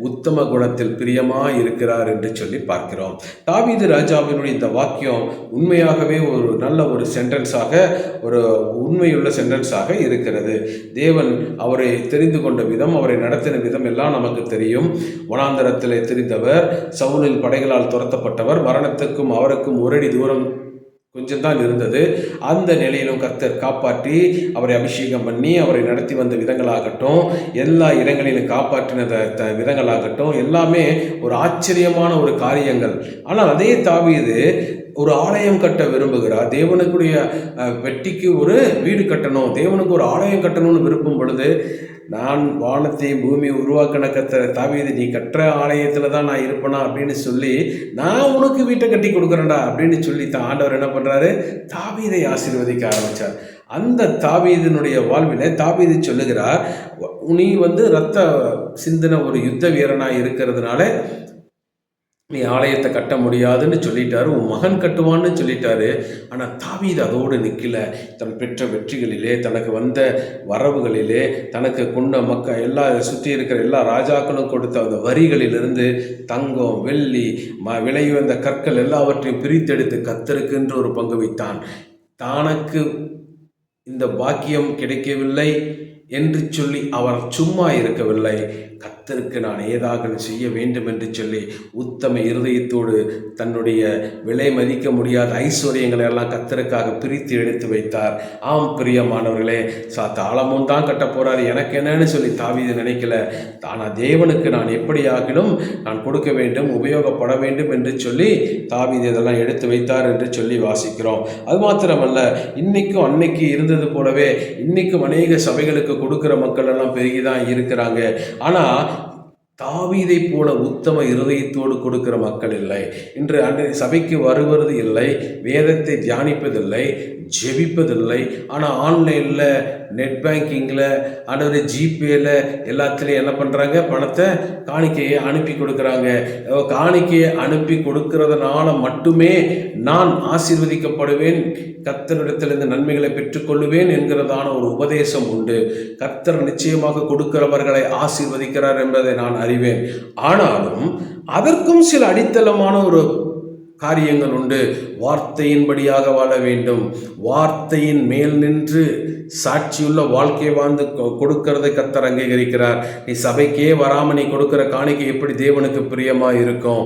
உத்தம குணத்தில் பிரியமாய் இருக்கிறார் என்று சொல்லி பார்க்கிறோம். தாவீது ராஜாவினுடைய இந்த வாக்கியம் உண்மையாகவே ஒரு நல்ல ஒரு சென்டென்ஸாக, ஒரு உண்மையுள்ள சென்டென்ஸாக இருக்கிறது. தேவன் அவரை தெரிந்து கொண்ட விதம், அவரை நடத்தின விதம் எல்லாம் நமக்கு தெரியும். வனாந்தரத்திலே தெரிந்தவர், சவுலின் படைகளால் துரத்தப்பட்டவர், மரணத்துக்கும் அவருக்கும் ஒரு அடி தூரம் கொஞ்சம்தான் இருந்தது. அந்த நிலையிலும் கர்த்தர் காப்பாற்றி அவரை அபிஷேகம் பண்ணி அவரை நடத்தி வந்த விதங்களாகட்டும், எல்லா இடங்களிலும் காப்பாற்றின விதங்களாகட்டும், எல்லாமே ஒரு ஆச்சரியமான ஒரு காரியங்கள். ஆனால் அதே தாவீது ஒரு ஆலயம் கட்ட விரும்புகிறார். தேவனுக்குடைய வெட்டிக்கு ஒரு வீடு கட்டணும், தேவனுக்கு ஒரு ஆலயம் கட்டணும்னு விரும்பும் பொழுது, நான் வானத்தையும் பூமியை உருவாக்கின கர்த்தர் தாவீது, நீ கட்டுற ஆலயத்தில் தான் நான் இருப்பேனா அப்படின்னு சொல்லி, நான் உனக்கு வீட்டை கட்டி கொடுக்குறேன்டா அப்படின்னு சொல்லி ஆண்டவர் என்ன பண்ணுறாரு, தாவீதை ஆசீர்வதிக்க ஆரம்பித்தார். அந்த தாவீதினுடைய வாழ்வில் தாவீது சொல்லுகிறார், நீ இரத்த சிந்தின ஒரு யுத்த வீரனாக இருக்கிறதுனால நீ ஆலயத்தை கட்ட முடியாதுன்னு சொல்லிட்டாரு, உன் மகன் கட்டுவான்னு சொல்லிட்டாரு. ஆனால் தாவீது அதோடு நிற்கல. தன் பெற்ற வெற்றிகளிலே, தனக்கு வந்த வரவுகளிலே, தனக்கு கொண்ட எல்லா சுற்றி இருக்கிற எல்லா ராஜாக்களும் கொடுத்த அந்த வரிகளிலிருந்து தங்கம், வெள்ளி, விலை வந்த கற்கள் எல்லாவற்றையும் பிரித்தெடுத்து கர்த்தருக்கென்று ஒரு பங்கு வைத்தான். தனக்கு இந்த பாக்கியம் கிடைக்கவில்லை என்று சொல்லி அவர் சும்மா இருக்கவில்லை. கர்த்தருக்கு கர்த்தருக்கு நான் ஏதாக செய்ய வேண்டும் என்று சொல்லி உத்தம இருதயத்தோடு தன்னுடைய விலை மதிக்க முடியாத ஐஸ்வர்யங்களை எல்லாம் கர்த்தருக்காக பிரித்து எடுத்து வைத்தார். ஆம் பிரியமானவர்களே, தாளமும் தான் கட்ட போறார், எனக்கு என்னன்னு சொல்லி தாவீது நினைக்கல. தானா தேவனுக்கு நான் எப்படியாகிலும் நான் கொடுக்க வேண்டும், உபயோகப்பட வேண்டும் என்று சொல்லி தாவீது இதெல்லாம் எடுத்து வைத்தார் என்று சொல்லி வாசிக்கிறோம். அது மாத்திரமல்ல, இன்னைக்கும் அன்னைக்கு இருந்தது போலவே இன்னைக்கும் அநேக சபைகளுக்கு கொடுக்கிற மக்கள் எல்லாம் பெருகிதான் இருக்கிறாங்க. ஆனா தாவீதை போல உத்தம இருதயத்தோடு கொடுக்கிற மக்கள் இல்லை. இன்று அன்றைய சபைக்கு வருவது இல்லை, வேதத்தை தியானிப்பதில்லை, ஜெபிப்பதில்லை. ஆனால் ஆன்லைனில், நெட் பேங்கிங்கில், அல்லது ஜிபேல எல்லாத்துலேயும் என்ன பண்ணுறாங்க, பணத்தை காணிக்கையை அனுப்பி கொடுக்குறாங்க. காணிக்கையை அனுப்பி கொடுக்கறதுனால மட்டுமே நான் ஆசீர்வதிக்கப்படுவேன், கர்த்தரிடத்திலிருந்து நன்மைகளை பெற்றுக்கொள்ளுவேன் என்கிறதான ஒரு உபதேசம் உண்டு. கர்த்தர் நிச்சயமாக கொடுக்கிறவர்களை ஆசீர்வதிக்கிறார் என்பதை நான் அறிவேன். ஆனாலும் அதற்கும் சில அடித்தளமான ஒரு காரியங்கள் உண்டு. வார்த்தையின்படியாக வாழ வேண்டும். வார்த்தையின் மேல் நின்று சாட்சியுள்ள வாழ்க்கையை வாழ்ந்து கொடுக்கறதை கர்த்தர் அங்கீகரிக்கிறார். நீ சபைக்கே வராமல் நீ கொடுக்கிற காணிக்கை எப்படி தேவனுக்கு பிரியமாக இருக்கும்?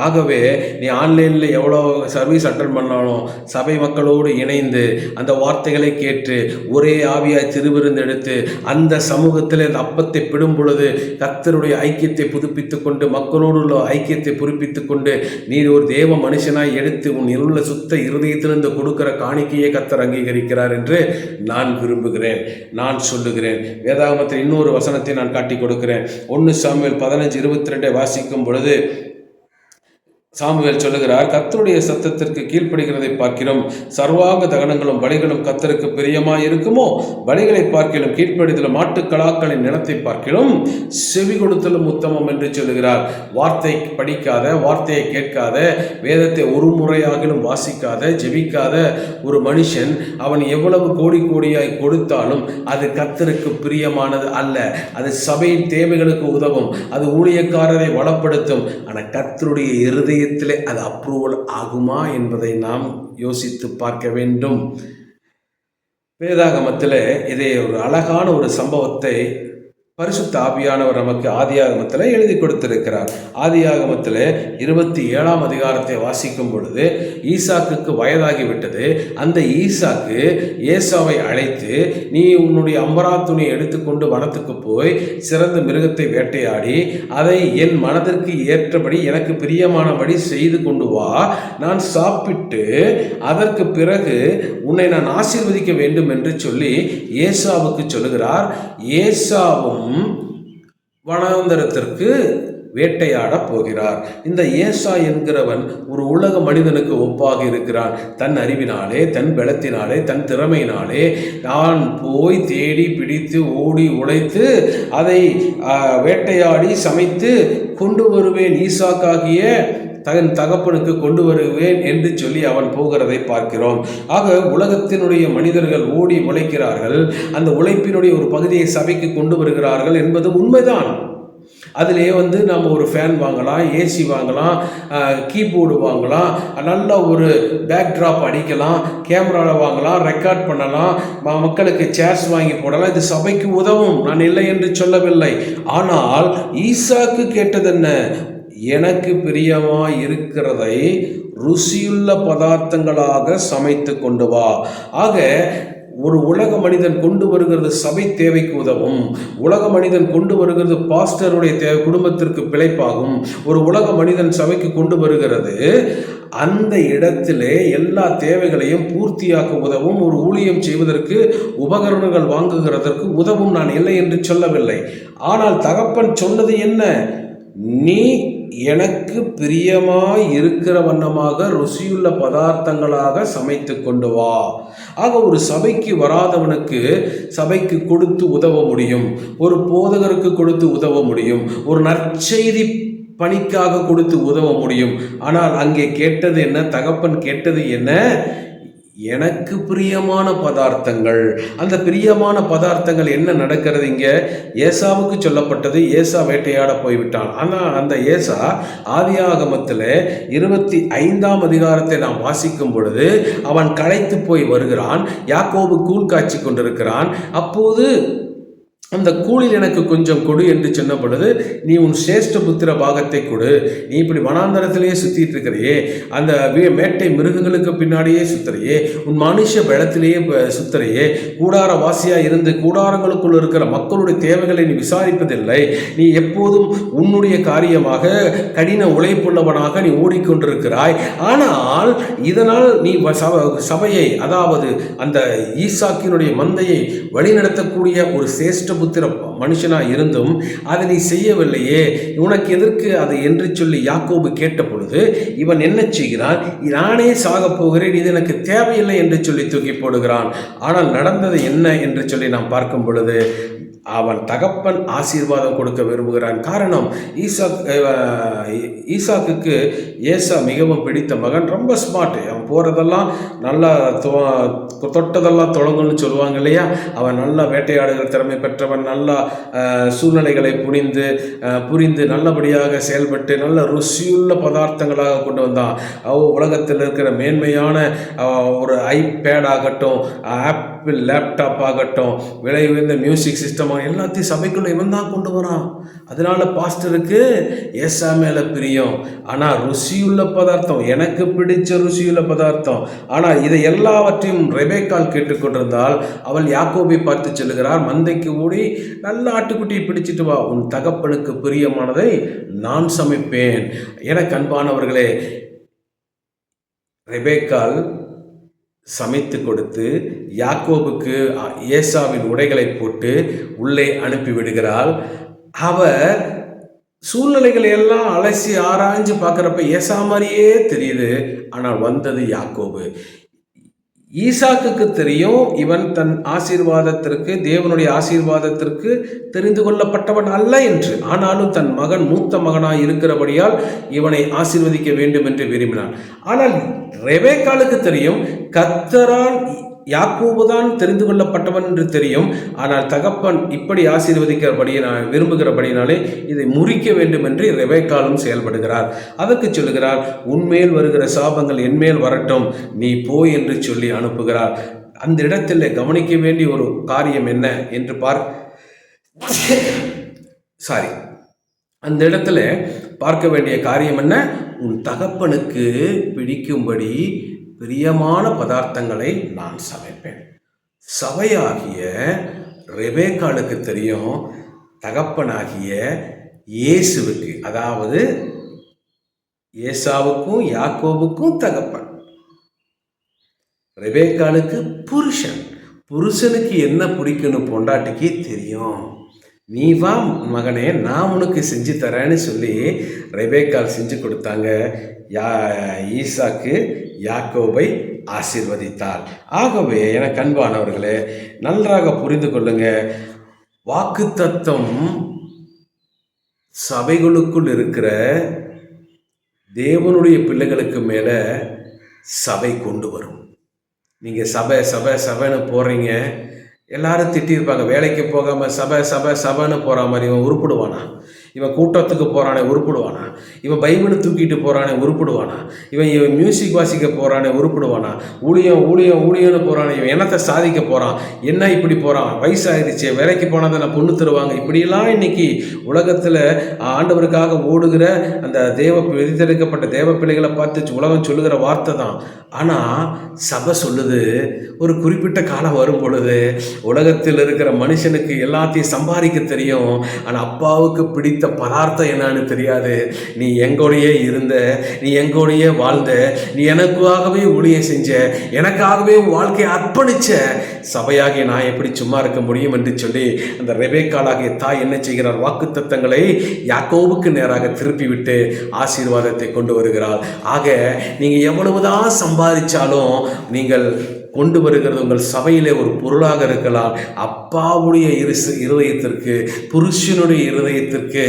ஆகவே நீ ஆன்லைனில் எவ்வளோ சர்வீஸ் அட்டன் பண்ணாலும் சபை மக்களோடு இணைந்து அந்த வார்த்தைகளை கேட்டு ஒரே ஆவியாய் திருவிருந்து எடுத்து அந்த சமூகத்தில் அந்த அப்பத்தை பிடும் பொழுது கர்த்தருடைய ஐக்கியத்தை புதுப்பித்து கொண்டு, மக்களோடு உள்ள ஐக்கியத்தை புதுப்பித்து கொண்டு, நீ ஒரு தேவ மனுஷனாய் எடுத்து உன் இருள சுத்த இருதயத்திலிருந்து கொடுக்கிற காணிக்கையை கர்த்தர் அங்கீகரிக்கிறார் என்று நான் விரும்புகிறேன், நான் சொல்லுகிறேன். வேதாகமத்தில் இன்னொரு வசனத்தை நான் காட்டி கொடுக்கிறேன். 1 சாமுவேல் 15:22 வாசிக்கும் பொழுது சாமுவேல் சொல்லுகிறார், கர்த்தருடைய சத்தத்திற்கு கீழ்ப்படுகிறதை பார்க்கிறோம் சர்வாங்க தகனங்களும் பலிகளும் கர்த்தருக்கு பிரியமாய் இருக்குமோ? பலிகளை பார்க்கிலும் கீழ்ப்படிதலும் மாட்டுக்களாக்களின் நிலத்தை பார்க்கிலும் செவி கொடுத்தலும் உத்தமம் என்று சொல்லுகிறார். வார்த்தை படிக்காத, வார்த்தையை கேட்காத, வேதத்தை ஒரு முறையாகிலும் வாசிக்காத, ஜெபிக்காத ஒரு மனுஷன் அவன் எவ்வளவு கோடி கோடியாய் கொடுத்தாலும் அது கர்த்தருக்கு பிரியமானது அல்ல. அது சபையின் தேவைகளுக்கு உதவும், அது ஊழியக்காரரை வளப்படுத்தும். ஆனால் கர்த்தருடைய இருதய அது அப்ரூவல் ஆகுமா என்பதை நாம் யோசித்து பார்க்க வேண்டும். வேதாகமத்தில் இதே ஒரு அழகான ஒரு சம்பவத்தை பரிசுத்த ஆவியானவர் நமக்கு ஆதியாகமத்தில் எழுதி கொடுத்திருக்கிறார். ஆதியாகமத்தில் 27ஆம் அதிகாரத்தை வாசிக்கும் பொழுது ஈசாக்குக்கு வயதாகிவிட்டது. அந்த ஈசாக்கு ஏசாவை அழைத்து, நீ உன்னுடைய அம்பரா துணியை எடுத்துக்கொண்டு வனத்துக்கு போய் சிறந்த மிருகத்தை வேட்டையாடி அதை என் மனதிற்கு ஏற்றபடி எனக்கு பிரியமானபடி செய்து கொண்டு வா, நான் சாப்பிட்டு அதற்கு பிறகு உன்னை நான் ஆசீர்வதிக்க வேண்டும் என்று சொல்லி ஏசாவுக்கு சொல்லுகிறார். ஏசாவும் வனாந்தரத்திற்கு வேட்டையாட போகிறார். இந்த ஏசா என்கிறவன் ஒரு உலக மனிதனுக்கு ஒப்பாக இருக்கிறான். தன் அறிவினாலே, தன் பலத்தினாலே, தன் திறமையினாலே நான் போய் தேடி பிடித்து ஓடி உழைத்து அதை வேட்டையாடி சமைத்து கொண்டு வருவேன், ஈசாக்காகிய தன் தகப்பனுக்கு கொண்டு வருவேன் என்று சொல்லி அவன் போகிறதை பார்க்கிறோம். ஆக உலகத்தினுடைய மனிதர்கள் ஓடி உழைக்கிறார்கள், அந்த உழைப்பினுடைய ஒரு பகுதியை சபைக்கு கொண்டு வருகிறார்கள் என்பது உண்மைதான். அதிலே நம்ம ஒரு ஃபேன் வாங்கலாம், ஏசி வாங்கலாம், கீபோர்டு வாங்கலாம், நல்ல ஒரு பேக்ட்ராப் அடிக்கலாம், கேமராவில் வாங்கலாம், ரெக்கார்ட் பண்ணலாம், மக்களுக்கு சேர்ஸ் வாங்கி போடலாம். இது சபைக்கு உதவும், நான் இல்லை என்று சொல்லவில்லை. ஆனால் ஈசாக்கு கேட்டது என்ன? எனக்கு பிரியமாய் இருக்கிறதை ருசியுள்ள பதார்த்தங்களாக சமைத்து கொண்டு வா. ஆக ஒரு உலக மனிதன் கொண்டு வருகிறது சபை தேவைக்கு உதவும், உலக மனிதன் கொண்டு வருகிறது பாஸ்டருடைய தேவை, குடும்பத்திற்கு பிழைப்பாகும். ஒரு உலக மனிதன் சபைக்கு கொண்டு வருகிறது அந்த இடத்திலே எல்லா தேவைகளையும் பூர்த்தியாக்க உதவும், ஒரு ஊழியம் செய்வதற்கு உபகரணங்கள் வாங்குகிறதற்கு உதவும். நான் இல்லை என்று சொல்லவில்லை. ஆனால் தகப்பன் சொன்னது என்ன? நீ எனக்கு பிரியமாய் இருக்கிற வண்ணமாக ருசியுள்ள பதார்த்தங்களாக சமைத்து கொண்டு வா. ஆக ஒரு சபைக்கு வராதவனுக்கு சபைக்கு கொடுத்து உதவ முடியும், ஒரு போதகருக்கு கொடுத்து உதவ முடியும், ஒரு நற்செய்தி பணிக்காக கொடுத்து உதவ முடியும். ஆனால் அங்கே கேட்டது என்ன? தகப்பன் கேட்டது என்ன? எனக்கு பிரியமான பதார்த்தங்கள். அந்த பிரியமான பதார்த்தங்கள் என்ன நடக்கிறது? இங்கே ஏசாவுக்கு சொல்லப்பட்டது, ஏசா வேட்டையாட போய்விட்டான். ஆனால் அந்த ஏசா ஆதியாகமத்தில் 25ஆம் அதிகாரத்தை நாம் வாசிக்கும் பொழுது அவன் களைத்து போய் வருகிறான். யாக்கோபு கூழ் காய்ச்சி கொண்டிருக்கிறான். அப்போது அந்த கூலில் எனக்கு கொஞ்சம் கொடு என்று சொன்ன பொழுது, நீ உன் சிரேஷ்ட புத்திர பாகத்தை கொடு, நீ இப்படி வனாந்தரத்திலேயே சுத்திட்டு இருக்கிறையே, அந்த மேட்டை மிருகங்களுக்கு பின்னாடியே சுத்துறையே, உன் மனுஷ பலத்திலேயே சுத்துறையே, கூடார வாசியா இருந்து கூடாரங்களுக்குள் இருக்கிற மக்களுடைய தேவைகளை நீ விசாரிப்பதில்லை, நீ எப்போதும் உன்னுடைய காரியமாக கடின உழைப்புள்ளவனாக நீ ஓடிக்கொண்டிருக்கிறாய். ஆனால் இதனால் நீ சபையை, அதாவது அந்த ஈசாக்கினுடைய மந்தையை வழிநடத்தக்கூடிய ஒரு சிரேஷ்ட புத்திர மனுஷனாக இருந்தும் அதை நீ செய்யவில்லையே, உனக்கு எதற்கு அது என்று சொல்லி யாக்கோபு கேட்ட பொழுது இவன் என்ன செய்கிறான், நானே சாக போகிறேன், இது எனக்கு தேவையில்லை என்று சொல்லி தூக்கி போடுகிறான். ஆனால் நடந்தது என்ன என்று சொல்லி நாம் பார்க்கும் பொழுது, அவன் தகப்பன் ஆசீர்வாதம் கொடுக்க விரும்புகிறான். காரணம், ஈசாக்குக்கு ஏசா மிகவும் பிடித்த மகன், ரொம்ப ஸ்மார்ட், அவன் போகிறதெல்லாம் நல்லா தொட்டதெல்லாம் தொடங்கும்னு சொல்லுவாங்க இல்லையா, அவன் நல்லா வேட்டையாடுகிற திறமை பெற்றவன், நல்லா சூழ்நிலைகளை புரிந்து நல்லபடியாக செயல்பட்டு நல்ல ருசியுள்ள பதார்த்தங்களாக கொண்டு வந்தான். உலகத்தில் இருக்கிற மேன்மையான ஒரு ஐபேட் ஆகட்டும், ஆப்பிள் லேப்டாப் ஆகட்டும், விலை உயர்ந்த மியூசிக் சிஸ்டம் எல்லாத்தையும் சபைக்குள்ள இவன் தான் கொண்டு வரான். அதனால பாஸ்டருக்கு ஏசா மேல பிரியம். ஆனால் ருசியுள்ள பதார்த்தம், எனக்கு பிடிச்ச ருசியுள்ள பதார்த்தம். ஆனால் இதை எல்லாவற்றையும் ரெபேக்காள் கேட்டுக்கொண்டிருந்தால் அவள் யாக்கோபை பார்த்து சொல்லுகிறார், மந்தைக்கு ஓடி நல்ல ஆட்டுக்குட்டியை பிடிச்சிட்டு வா, உன் தகப்பனுக்கு பிரியமானதை நான் சமைப்பேன். எனக்கு அன்பானவர்களே, ரெபேக்காள் சமைத்து கொடுத்து யாக்கோபுக்கு ஏசாவின் உடைகளை போட்டு உள்ளே அனுப்பிவிடுகிறாள். அவர் சூழ்நிலைகளை எல்லாம் அலசி ஆராய்ஞ்சு பார்க்குறப்ப ஏசா மாதிரியே தெரியுது. ஆனால் வந்தது யாக்கோபு. ஈசாக்குக்கு தெரியும் இவன் தன் ஆசீர்வாதத்திற்கு, தேவனுடைய ஆசீர்வாதத்திற்கு தெரிந்து கொள்ளப்பட்டவன் அல்ல என்று. ஆனாலும் தன் மகன் மூத்த மகனாய் இருக்கிறபடியால் இவனை ஆசீர்வதிக்க வேண்டும் என்று விரும்பினான். ஆனால் ரெபேக்காளுக்கு தெரியும் கர்த்தரால் யாக்கோபு தான் தெரிந்து கொள்ளப்பட்டவன் என்று தெரியும். ஆனால் தகப்பன் இப்படி விரும்புகிறபடினாலே இதை முறிக்க வேண்டும் என்று ரெபேக்காளும் செயல்படுகிறார். அதற்கு சொல்லுகிறார், உன்மேல் வருகிற சாபங்கள் என்மேல் வரட்டும், நீ போய் என்று சொல்லி அனுப்புகிறார். அந்த இடத்தில் கவனிக்க வேண்டிய ஒரு காரியம் என்ன என்று அந்த இடத்துல பார்க்க வேண்டிய காரியம் என்ன, உன் தகப்பனுக்கு பிடிக்கும்படி பிரியமான பதார்த்தங்களை நான் சமைப்பேன். சபையாகிய ரெபேக்காளுக்கு தெரியும் தகப்பனாகிய இயேசுவுக்கு, அதாவது ஏசாவுக்கும் யாக்கோபுக்கும் தகப்பன், ரெபேக்காளுக்கு புருஷனுக்கு என்ன பிடிக்குன்னு பொண்டாட்டிக்கு தெரியும். நீ வா மகனே, நான் உனக்கு செஞ்சு தரேன்னு சொல்லி ரெபேக்காள் செஞ்சு கொடுத்தாங்க. ஈசாக்கு யாக்கோபை ஆசீர்வதித்தார். ஆகவே எனக்கு அன்பானவர்களே, நன்றாக புரிந்து கொள்ளுங்க, வாக்குத்தத்தம் சபைகளுக்குள் இருக்கிற தேவனுடைய பிள்ளைகளுக்கு மேல சபை கொண்டு வரும். நீங்க சபைன்னு போறீங்க, எல்லாரும் திட்டிருப்பாங்க. வேலைக்கு போகாம சபைன்னு போற மாதிரி இவன் உருப்பிடுவானா, இவன் கூட்டத்துக்கு போறானே உருப்பிடுவானா, இவன் பைபிளை தூக்கிட்டு போறானே உருப்பிடுவானா, இவன் மியூசிக் வாசிக்க போறானே உருப்பிடுவானா, ஊழியம்னு போறானே, இவன் என்னத்தை சாதிக்க போறான், என்ன இப்படி போறான், வயசாகிடுச்சே, வேலைக்கு போனால் நான் பொண்ணு தருவாங்க, இப்படியெல்லாம் இன்னைக்கு உலகத்துல ஆண்டவருக்காக ஓடுகிற அந்த விதித்தெடுக்கப்பட்ட தேவ பிள்ளைகளை பார்த்து உலகம் சொல்லுகிற வார்த்தை தான். ஆனா சபை சொல்லுது, ஒரு குறிப்பிட்ட காலம் வரும் பொழுது உலகத்தில் இருக்கிற மனுஷனுக்கு எல்லாத்தையும் சம்பாதிக்க தெரியும், ஆனா அப்பாவுக்கு பிடித்த பதார்த்தம் என்னன்னு தெரியாது. நீ எங்கோடையே இருந்த, நீ எங்கோடையே வாழ்ந்த, நீ எனக்காகவே ஊழியம் செஞ்ச, எனக்காகவே வாழ்க்கையை அர்ப்பணிச்ச சபையாகிய நான் எப்படி சும்மா இருக்க முடியும் என்று சொல்லி அந்த ரெபேக்காளாகிய தாய் என்ன செய்கிறார், வாக்குத்தத்தங்களை யாக்கோபுக்கு நேராக திருப்பி விட்டு ஆசீர்வாதத்தை கொண்டு வருகிறார். ஆக நீங்க எவ்வளவுதான் சம்பாதிச்சாலும் நீங்கள் கொண்டு வருகிறது உங்கள் சபையிலே ஒரு பொருளாக இருக்கலாம். அப்பாவுடைய இருதயத்திற்கு, புருஷனுடைய இருதயத்திற்கு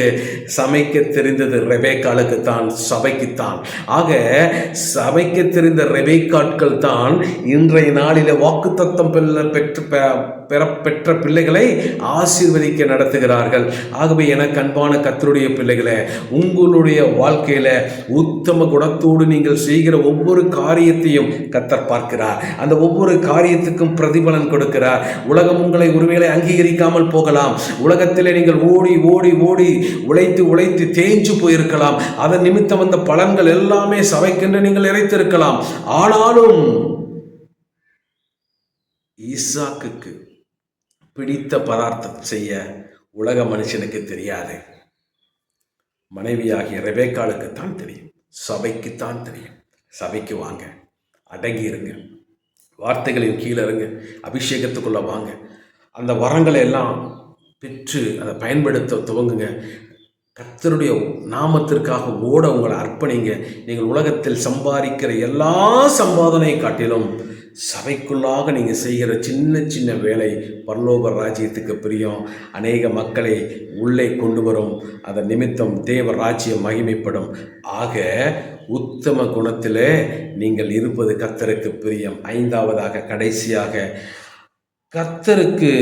சமைக்க தெரிந்தது ரெபேக்காளுக்குத்தான், சபைக்குத்தான். ஆக சபைக்க தெரிந்த ரெபேக்காட்கள் தான் இன்றைய நாளிலே வாக்குத்தத்தம் பெற்று பெற்ற பிள்ளைகளை ஆசீர்வதிக்க நடத்துகிறார்கள். ஆகவே எனக்கு அன்பான கர்த்தருடைய பிள்ளைகளே, உங்களுடைய வாழ்க்கையில உத்தம குணத்தோடு நீங்கள் செய்கிற ஒவ்வொரு காரியத்தையும் கர்த்தர் பார்க்கிறார். அந்த ஒவ்வொரு காரியத்துக்கும் பிரதிபலன் கொடுக்கிறார். உலகம் உங்களை ஒருவேளை அங்கீகரிக்காமல் போகலாம். உலகத்திலே நீங்கள் ஓடி ஓடி ஓடி உழைத்து உழைத்து தேஞ்சு போயிருக்கலாம். அதன் நிமித்தம் அந்த பலன்கள் எல்லாமே சபைக்கென்று நீங்கள் இறைத்திருக்கலாம். ஆனாலும் ஈசாக்குக்கு பிடித்த பதார்த்தம் செய்ய உலக மனுஷனுக்கு தெரியாது. மனைவியாகிய ரெபேக்காளுக்கு தான் தெரியும், சபைக்குத்தான் தெரியும். சபைக்கு வாங்க, அடங்கி இருங்க, வார்த்தைகளின் கீழே இருங்க, அபிஷேகத்துக்குள்ள வாங்க, அந்த வரங்களை எல்லாம் பெற்று அதை பயன்படுத்த துவங்குங்க. கர்த்தருடைய நாமத்திற்காக ஓட உங்களை அர்ப்பணிங்க. நீங்கள் உலகத்தில் சம்பாதிக்கிற எல்லா சம்பாதனையை காட்டிலும் சபைக்குள்ளாக நீங்கள் செய்கிற சின்ன சின்ன வேலை பரலோக ராஜ்யத்துக்கு பிரியம், அநேக மக்களை உள்ளே கொண்டு வரும். அதன் நிமித்தம் தேவ ராஜ்யம் மகிமைப்படும். ஆக உத்தம குணத்தில் நீங்கள் இருப்பது கர்த்தருக்கு பிரியம். ஐந்தாவதாக, கடைசியாக, கர்த்தருக்கு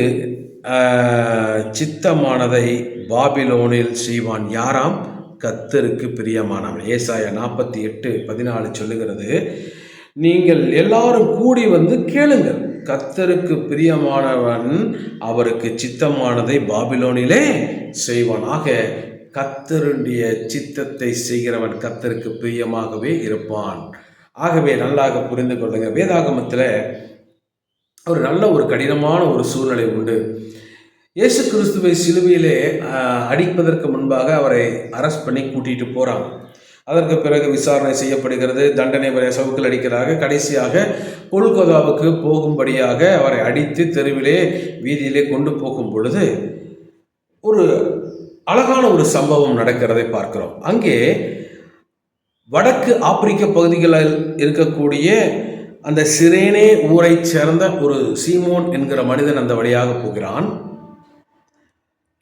சித்தமானதை பாபிலோனில் செய்வான். யாராம்? கர்த்தருக்கு பிரியமானவன். ஏசாயா 48:14 சொல்லுகிறது, நீங்கள் எல்லாரும் கூடி வந்து கேளுங்கள், கர்த்தருக்கு பிரியமானவன் அவருக்கு சித்தமானதை பாபிலோனிலே செய்வான். ஆக கர்த்தருடைய சித்தத்தை செய்கிறவன் கர்த்தருக்கு பிரியமாகவே இருப்பான். ஆகவே நல்லாக புரிந்து கொள்ளுங்க. வேதாகமத்தில் ஒரு நல்ல ஒரு கடினமான ஒரு சூழ்நிலை உண்டு. இயேசு கிறிஸ்துவை சிலுவையிலே அடிப்பதற்கு முன்பாக அவரை அரெஸ்ட் பண்ணி கூட்டிகிட்டு போகிறாங்க. அதற்கு பிறகு விசாரணை செய்யப்படுகிறது. தண்டனை வரை சவுக்கில் அடிக்கிறாங்க. கடைசியாக கொல்கொதாவுக்கு போகும்படியாக அவரை அடித்து தெருவிலே வீதியிலே கொண்டு போகும் பொழுது ஒரு அழகான ஒரு சம்பவம் நடக்கிறதை பார்க்கிறோம். அங்கே வடக்கு ஆப்பிரிக்க பகுதிகளில் இருக்கக்கூடிய அந்த சிரேனே ஊரை சேர்ந்த ஒரு சீமோன் என்கிற மனிதன் அந்த வழியாக போகிறான்.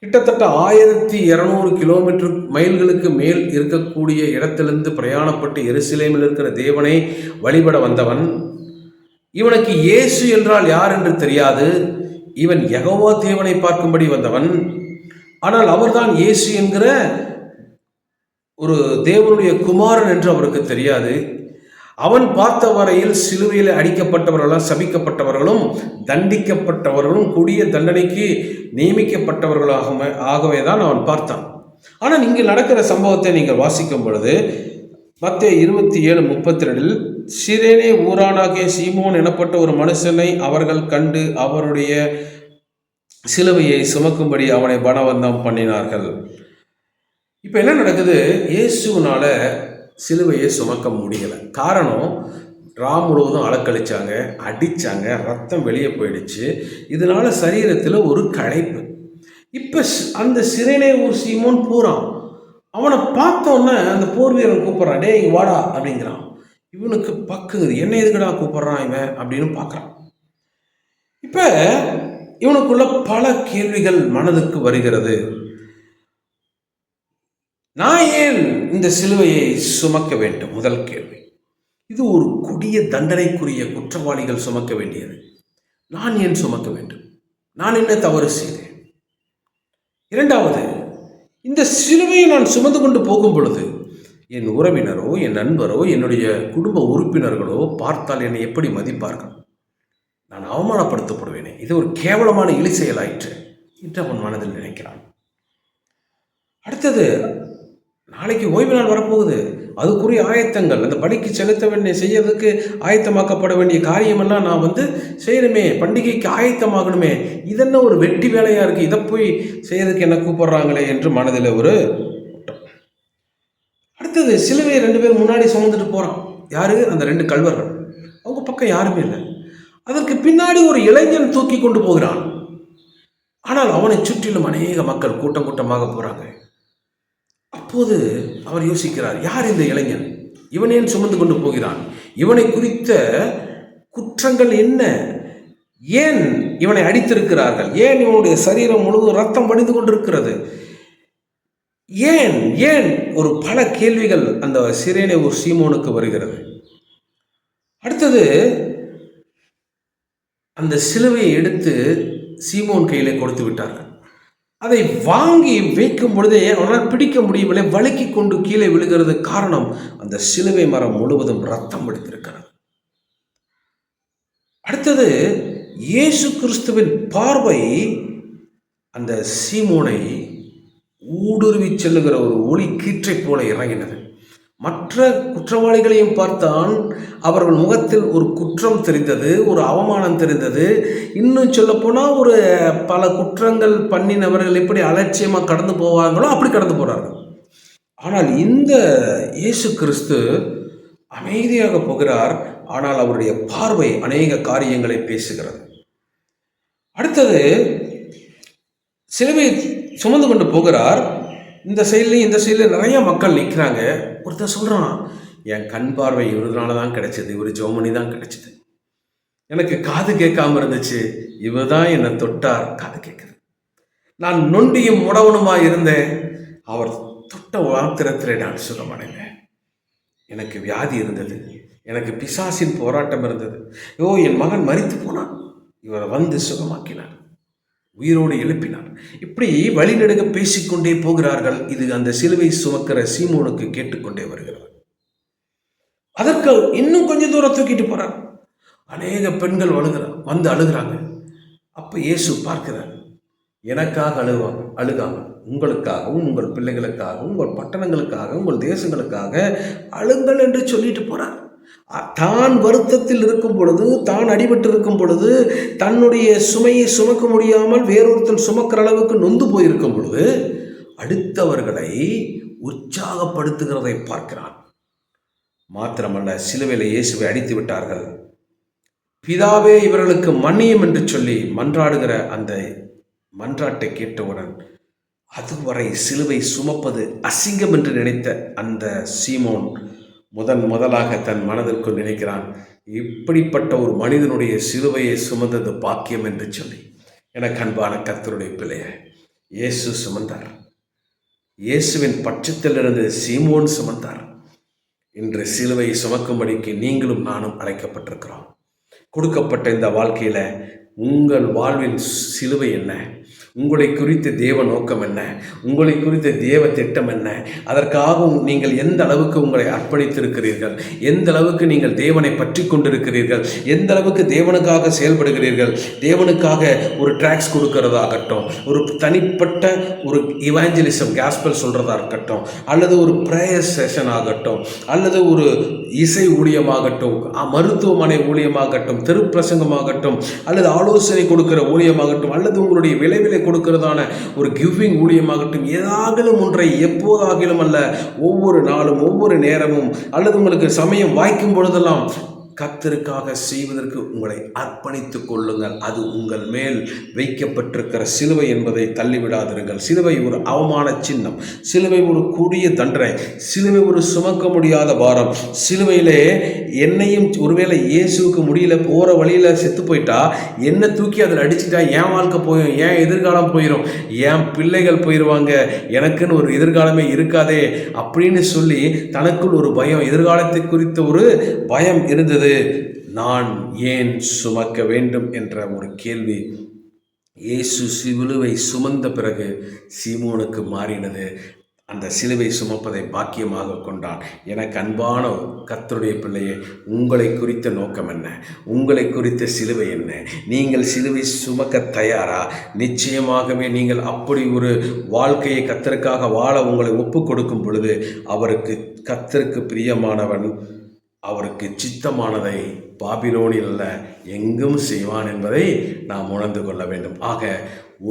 கிட்டத்தட்ட 1200 கிலோமீட்டர் மைல்களுக்கு மேல் இருக்கக்கூடிய இடத்திலிருந்து பிரயாணப்பட்டு எருசலேமில் இருக்கிற தேவனை வழிபட வந்தவன். இவனுக்கு இயேசு என்றால் யார் என்று தெரியாது. இவன் யெகோவா தேவனை பார்க்கும்படி வந்தவன். ஆனால் அவர்தான் இயேசு என்கிற ஒரு தேவனுடைய குமாரன் என்று அவருக்கு தெரியாது. அவன் பார்த்த வரையில் சிலுவையில் அடிக்கப்பட்டவர்களும் சபிக்கப்பட்டவர்களும் தண்டிக்கப்பட்டவர்களும் கொடிய தண்டனைக்கு நியமிக்கப்பட்டவர்களாகவே தான் அவன் பார்த்தான். ஆனால் இங்கே நடக்கிற சம்பவத்தை நீங்கள் வாசிக்கும் பொழுது மத்தேயு 27:32 சிரேனே ஊரானாகிய சீமோன் எனப்பட்ட ஒரு மனுஷனை அவர்கள் கண்டு அவருடைய சிலுவையை சுமக்கும்படி அவனை பலவந்தம் பண்ணினார்கள். இப்போ என்ன நடக்குது? இயேசுனால சிலுவையை சுமக்க முடியலை. காரணம், முழுவதும் அலக்கழிச்சாங்க, அடித்தாங்க, ரத்தம் வெளியே போயிடுச்சு. இதனால சரீரத்தில் ஒரு களைப்பு. இப்போ அந்த சிரேனே ஊர் சீமோன் போகிறான். அவனை பார்த்தோன்னே அந்த போர் வீரன் கூப்பிட்றான், டே இங்கே வாடா அப்படிங்கிறான். இவனுக்கு பக்குது, என்ன எதுக்குடா கூப்பிட்றான் இவன் அப்படின்னு பார்க்குறான். இப்போ இவனுக்குள்ள பல கேள்விகள் மனதுக்கு வருகிறது. நான் ஏன் இந்த சிலுவையை சுமக்க வேண்டும்? முதல் கேள்வி. இது ஒரு கொடிய தண்டனைக்குரிய குற்றவாளிகள் சுமக்க வேண்டியது. நான் ஏன் சுமக்க வேண்டும்? நான் என்ன தவறு செய்தேன்? இரண்டாவது, இந்த சிலுவையை நான் சுமந்து கொண்டு போகும் பொழுது என் உறவினரோ, என் நண்பரோ, என்னுடைய குடும்ப உறுப்பினர்களோ பார்த்தால் என்னை எப்படி மதிப்பார்கள்? நான் அவமானப்படுத்தப்படுவேனே, இது ஒரு கேவலமான இழி செயலாயிற்று என்று அவன் மனதில் நினைக்கிறான். அடுத்தது, நாளைக்கு ஓய்வு நாள் வரப்போகுது, அதுக்குரிய ஆயத்தங்கள், அந்த பலிக்கு செலுத்த வேண்டிய செய்யறதுக்கு ஆயத்தமாக்கப்பட வேண்டிய காரியமெல்லாம் நான் செய்யணுமே, பண்டிகைக்கு ஆயத்தமாகணுமே, இதென்ன ஒரு வெட்டி வேலையாக இருக்குது, இதை போய் செய்யறதுக்கு என்ன கூப்பிட்றாங்களே என்று மனதில் ஒரு. அடுத்தது, சிலுவையை 2 பேர் முன்னாடி சுமந்துட்டு போகிறான். யாரு? அந்த 2 கள்வர்கள். அவங்க பக்கம் யாருமே இல்லை. அதற்கு பின்னாடி ஒரு இளைஞன் தூக்கி கொண்டு போகிறான். ஆனால் அவனை சுற்றிலும் அநேக மக்கள் கூட்டம் கூட்டமாக போகிறாங்க. அப்போது அவர் யோசிக்கிறார், யார் இந்த இளைஞன்? இவன் ஏன் சுமந்து கொண்டு போகிறான்? இவனை குறித்த குற்றங்கள் என்ன? ஏன் இவனை அடித்திருக்கிறார்கள்? ஏன் இவனுடைய சரீரம் முழுவதும் ரத்தம் வடிந்து கொண்டிருக்கிறது? ஏன் ஏன் ஒரு பல கேள்விகள் அந்த சிரேனே ஒரு சீமோனுக்கு வருகிறது. அடுத்தது, அந்த சிலுவையை எடுத்து சீமோன் கையிலே கொடுத்து விட்டார்கள். அதை வாங்கி வைக்கும் பொழுதே அவனால் பிடிக்க முடியவில்லை, வழுக்கி கொண்டு கீழே விழுகிறது. காரணம், அந்த சிலுவை மரம் முழுவதும் ரத்தம் வடித்திருக்கிறது. அடுத்தது, இயேசு கிறிஸ்துவின் பார்வை அந்த சீமோனை ஊடுருவி செல்லுகிற ஒரு ஒளி கீற்றை போல இறங்கினது. மற்ற குற்றவாளிகளையும் பார்த்தான். அவர்கள் முகத்தில் ஒரு குற்றம் தெரிந்தது, ஒரு அவமானம் தெரிந்தது. இன்னும் சொல்லப்போனால் ஒரு பல குற்றங்கள் பண்ணினவர்கள் எப்படி அலட்சியமாக கடந்து போவாங்களோ அப்படி கடந்து போகிறார்கள். ஆனால் இந்த இயேசு கிறிஸ்து அமைதியாக போகிறார். ஆனால் அவருடைய பார்வை அநேக காரியங்களை பேசுகிறது. அடுத்தது, சிலுவை சுமந்து கொண்டு போகிறார். இந்த சைட்லையும் இந்த சைடில் நிறைய மக்கள் நிற்கிறாங்க. ஒருத்தர் சொல்கிறான், என் கண் பார்வை இவருனால தான் கிடைச்சது, இவர் ஜோமனி தான் கிடைச்சிது, எனக்கு காது கேட்காம இருந்துச்சு, இவர் தான் என்னை தொட்டார், காது கேட்குது. நான் நொண்டியும் முடவனுமாக இருந்தேன், அவர் தொட்ட மாத்திரத்தில் நான் சுகமடைந்தேன். எனக்கு வியாதி இருந்தது, எனக்கு பிசாசின் போராட்டம் இருந்தது. என் மகன் மரித்து போனான், இவரை வந்து சுகமாக்கினார், உயிரோடு எழுப்பினார். இப்படி வழிநெடுக பேசிக்கொண்டே போகிறார்கள். இது அந்த சிலுவை சுமக்கிற சீமோனுக்கு கேட்டுக்கொண்டே வருகிறார். அதற்கு இன்னும் கொஞ்சம் தூரம் தூக்கிட்டு போறார். அநேக பெண்கள் வந்து அழுகிறாங்க. அப்ப இயேசு பார்க்கிறார், எனக்காக அழுகாம உங்களுக்காகவும் உங்கள் பிள்ளைகளுக்காகவும் உங்கள் பட்டணங்களுக்காக உங்கள் தேசங்களுக்காக அழுங்கள் என்று சொல்லிட்டு போறார். தான் வருத்தத்தில் இருக்கும் பொழுது, தான் அடிபட்டு இருக்கும் பொழுது, தன்னுடைய சுமையை சுமக்க முடியாமல் வேறொருத்தன் சுமக்கிற அளவுக்கு நொந்து போயிருக்கும் பொழுது அடுத்தவர்களை உற்சாகப்படுத்துகிறதை பார்க்கிறான். மாத்திரமல்ல, சிலுவையில் இயேசுவை அடித்து விட்டார்கள். பிதாவே இவர்களுக்கு மன்னியும் என்று சொல்லி மன்றாடுகிற அந்த மன்றாட்டை கேட்டவுடன் அதுவரை சிலுவை சுமப்பது அசிங்கம் என்று நினைத்த அந்த சீமோன் முதலாக தன் மனதிற்குள் நினைக்கிறான், இப்படிப்பட்ட ஒரு மனிதனுடைய சிலுவையை சுமந்தது பாக்கியம் என்று சொல்லி. எனக்கு அன்பான கர்த்தருடைய பிள்ளைய, இயேசு சுமந்தார். இயேசுவின் பட்சத்திலிருந்து சீமோன் சுமந்தார். இன்று சிலுவை சுமக்கும்படிக்கு நீங்களும் நானும் அழைக்கப்பட்டிருக்கிறோம். கொடுக்கப்பட்ட இந்த வாழ்க்கையில உங்கள் வாழ்வின் சிலுவை என்ன? உங்களை குறித்த தேவ நோக்கம் என்ன? உங்களை குறித்த தேவ திட்டம் என்ன? அதற்காக நீங்கள் எந்த அளவுக்கு உங்களை அர்ப்பணித்திருக்கிறீர்கள்? எந்த அளவுக்கு நீங்கள் தேவனை பற்றி கொண்டிருக்கிறீர்கள்? எந்த அளவுக்கு தேவனுக்காக செயல்படுகிறீர்கள்? தேவனுக்காக ஒரு ட்ராக்ஸ் கொடுக்கறதாகட்டும், ஒரு தனிப்பட்ட ஒரு இவாஞ்சலிசம் காஸ்பல் சொல்கிறதா இருக்கட்டும், அல்லது ஒரு ப்ரேயர் செஷன் ஆகட்டும், அல்லது ஒரு இசை ஊழியமாகட்டும், மருத்துவமனை ஊழியமாகட்டும், திருப்பிரசங்கமாகட்டும், அல்லது ஆலோசனை கொடுக்கிற ஊழியமாகட்டும், அல்லது உங்களுடைய விளைவிலை கொடுக்கிறதான ஒரு கிவிங் ஊழியமாகட்டும், ஏதாகிலும் ஒன்றை எப்போதாகிலும் அல்ல, ஒவ்வொரு நாளும் ஒவ்வொரு நேரமும் அல்லது உங்களுக்கு சமயம் வாய்க்கும் பொழுதெல்லாம் கர்த்தருக்காக செய்வதற்கு உங்களை அர்ப்பணித்துக் கொள்ளுங்கள். அது உங்கள் மேல் வைக்கப்பட்டிருக்கிற சிலுவை என்பதை தள்ளிவிடாதிருங்கள். சிலுவை ஒரு அவமான சின்னம், சிலுவை ஒரு கொடிய தண்டனை, சிலுவை ஒரு சுமக்க முடியாத பாரம். சிலுவையிலே என்னையும் ஒருவேளை இயேசுக்கு முடியல, போகிற வழியில் செத்து போயிட்டா, என்னை தூக்கி அதில் அடிச்சுட்டா என் வாழ்க்கை போயிடும், என் எதிர்காலம் போயிடும், என் பிள்ளைகள் போயிடுவாங்க, எனக்குன்னு ஒரு எதிர்காலமே இருக்காதே அப்படின்னு சொல்லி தனக்குள் ஒரு பயம், எதிர்காலத்தை குறித்த ஒரு பயம் இருந்தது. நான் ஏன் சுமக்க வேண்டும் என்ற ஒரு கேள்வி இயேசு சிலுவை சுமந்த பிறகு சீமோனுக்கு மாறினது. அந்த சிலுவை சுமப்பதை பாக்கியமாக கொண்டான். எனக்கு அன்பான கர்த்தருடைய பிள்ளையே, உங்களை குறித்த நோக்கம் என்ன? உங்களை குறித்த சிலுவை என்ன? நீங்கள் சிலுவை சுமக்க தயாரா? நிச்சயமாகவே நீங்கள் அப்படி ஒரு வாழ்க்கையை கர்த்தருக்காக வாழ உங்களை ஒப்பு கொடுக்கும் பொழுது கர்த்தருக்கு பிரியமானவன் அவருக்கு சித்தமானதை பாபிலோனில் அல்ல எங்கும் செய்வான் என்பதை நாம் உணர்ந்து கொள்ள வேண்டும். ஆக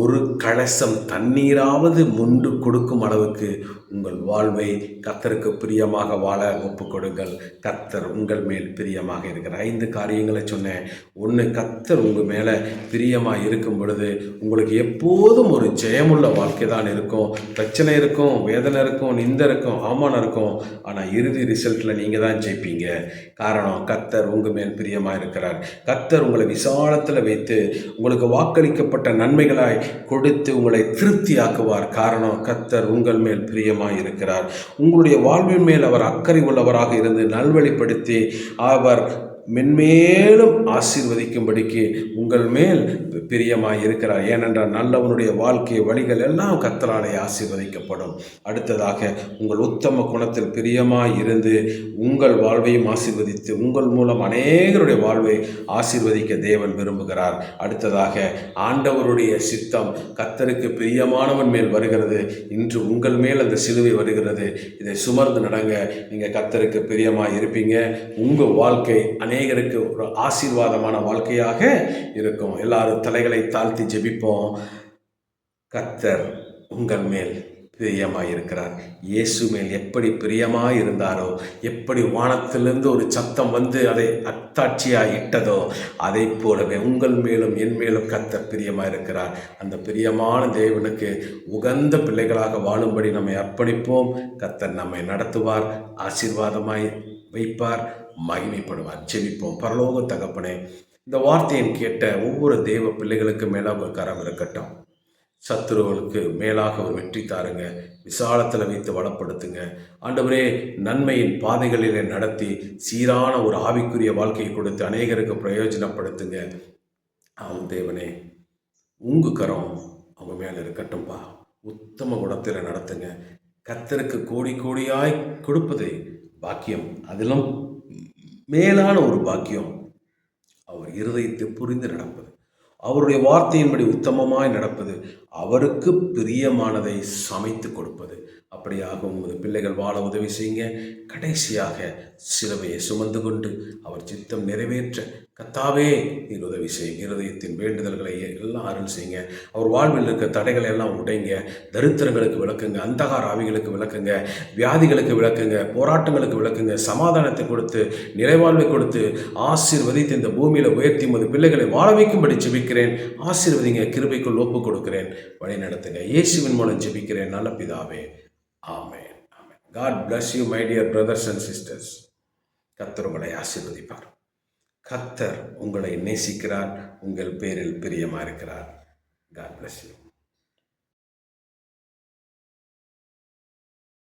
ஒரு கலசம் தண்ணீராவது முண்டு கொடுக்கும் அளவுக்கு உங்கள் வாழ்வை கர்த்தருக்கு பிரியமாக வாழ ஒப்பு கொடுங்கள். கர்த்தர் உங்கள் மேல் பிரியமாக இருக்கிற 5 காரியங்களை சொன்னேன். 1, கர்த்தர் உங்கள் மேலே பிரியமாக இருக்கும் பொழுது உங்களுக்கு எப்போதும் ஒரு ஜெயமுள்ள வாழ்க்கை தான் இருக்கும். பிரச்சனை இருக்கும், வேதனை இருக்கும், நிந்தை இருக்கும், அவமானம் இருக்கும், ஆனால் இறுதி ரிசல்ட்டில் நீங்கள் தான் ஜெயிப்பீங்க. காரணம், கர்த்தர் உங்கள் மேல் பிரியமாக இருக்கிறார். கர்த்தர் உங்களை விசாலத்தில் வைத்து உங்களுக்கு வாக்களிக்கப்பட்ட நன்மைகளாய் கொடுத்து உங்களை திருப்தியாக்குவார். காரணம், கர்த்தர் உங்கள் மேல் பிரியமாக இருக்கிறார். உங்களுடைய வாழ்வின் மேல் அவர் அக்கறை உள்ளவராக இருந்து நல்வழிப்படுத்தி அவர் மென்மேலும் ஆசீர்வதிக்கும்படிக்கு உங்கள் மேல் பிரியமாய் இருக்கிறார். ஏனென்றால் நல்லவனுடைய வாழ்க்கை வழிகள் எல்லாம் கர்த்தராலே ஆசீர்வதிக்கப்படும். அடுத்ததாக, உங்கள் உத்தம குணத்தில் பிரியமாய் இருந்து உங்கள் வாழ்வையும் ஆசீர்வதித்து உங்கள் மூலம் அநேகருடைய வாழ்வை ஆசீர்வதிக்க தேவன் விரும்புகிறார். அடுத்ததாக, ஆண்டவருடைய சித்தம் கர்த்தருக்கு பிரியமானவன் மேல் வருகிறது. இன்று உங்கள் மேல் அந்த சிலுவை வருகிறது. இதை சுமர்ந்து நடங்க. நீங்கள் கர்த்தருக்கு பிரியமாய் இருப்பீங்க. உங்கள் வாழ்க்கை அநேகருக்கு ஒரு ஆசீர்வாதமான வாழ்க்கையாக இருக்கும். எல்லாரும் தலைகளை தாழ்த்தி ஜெபிப்போம். கர்த்தர் உங்கள் மேல் பிரியமாய் இருக்கிறார். இயேசு மேல் எப்படி பிரியமாய் இருந்தாரோ, எப்படி வானத்திலிருந்து ஒரு சத்தம் வந்து அதை அத்தாட்சியாக இட்டதோ, அதை போலவே உங்கள் மேலும் என் மேலும் கர்த்தர் பிரியமாய் இருக்கிறார். அந்த பிரியமான தேவனுக்கு உகந்த பிள்ளைகளாக வாழும்படி நம்மை அர்ப்பணிப்போம். கர்த்தர் நம்மை நடத்துவார், ஆசீர்வாதமாய் வைப்பார், மகிமைப்படுவார். ஜெபிப்போம். பரலோக தகப்பனே, இந்த வார்த்தையை கேட்ட ஒவ்வொரு தேவ பிள்ளைகளுக்கு மேலாக ஒரு கரம் இருக்கட்டும். சத்துருவுகளுக்கு மேலாக ஒரு வெற்றி தாருங்க. விசாலத்தில் வைத்து வளப்படுத்துங்க. ஆண்டவரே, நன்மையின் பாதைகளிலே நடத்தி சீரான ஒரு ஆவிக்குரிய வாழ்க்கையை கொடுத்து அநேகருக்கு பிரயோஜனப்படுத்துங்க. ஆம் தேவனே, உங்கள் கரம் அவங்க மேலே இருக்கட்டும்பா. உத்தம குணத்தில் நடத்துங்க. கர்த்தருக்கு கோடி கோடியாய் கொடுப்பது பாக்கியம். அதிலும் மேலான ஒரு பாக்கியம் அவர் இருதயத்தை புரிந்து நடப்பது, அவருடைய வார்த்தையின்படி உத்தமமாய் நடப்பது, அவருக்கு பிரியமானதை சமைத்து கொடுப்பது. அப்படியாக உமது பிள்ளைகள் வாழ உதவி செய்யுங்க. கடைசியாக சிலுவையை சுமந்து கொண்டு அவர் சித்தம் நிறைவேற்ற கர்த்தாவே நீர் உதவி செய்யுங்க. இருதயத்தின் வேண்டுதல்களை எல்லாம் அருள் செய்யுங்க. அவர் வாழ்வில் இருக்க தடைகளை எல்லாம் உடைங்க. தரித்திரங்களுக்கு விளக்குங்க, அந்தகார ஆவிகளுக்கு விளக்குங்க, வியாதிகளுக்கு விளக்குங்க, போராட்டங்களுக்கு விளக்குங்க. சமாதானத்தை கொடுத்து நிறைவாழ்வை கொடுத்து ஆசீர்வதித்து இந்த பூமியில் உயர்த்தி உமது பிள்ளைகளை வாழ வைக்கும்படி ஜெபிக்கிறேன். ஆசீர்வதிங்க. கிருபைக்குள் ஒப்பு கொடுக்கிறேன். வழி நடத்துங்க. இயேசுவின் மூலம் ஜெபிக்கிறேன் நல்ல பிதாவே. ஆமென். ஆமென். God bless you, my dear brothers and sisters. கர்த்தர் உங்களை ஆசீர்வதிப்பார். கர்த்தர் உங்களை நேசிக்கிறார். உங்கள் பேரில் பிரியமாக இருக்கிறார். God bless you.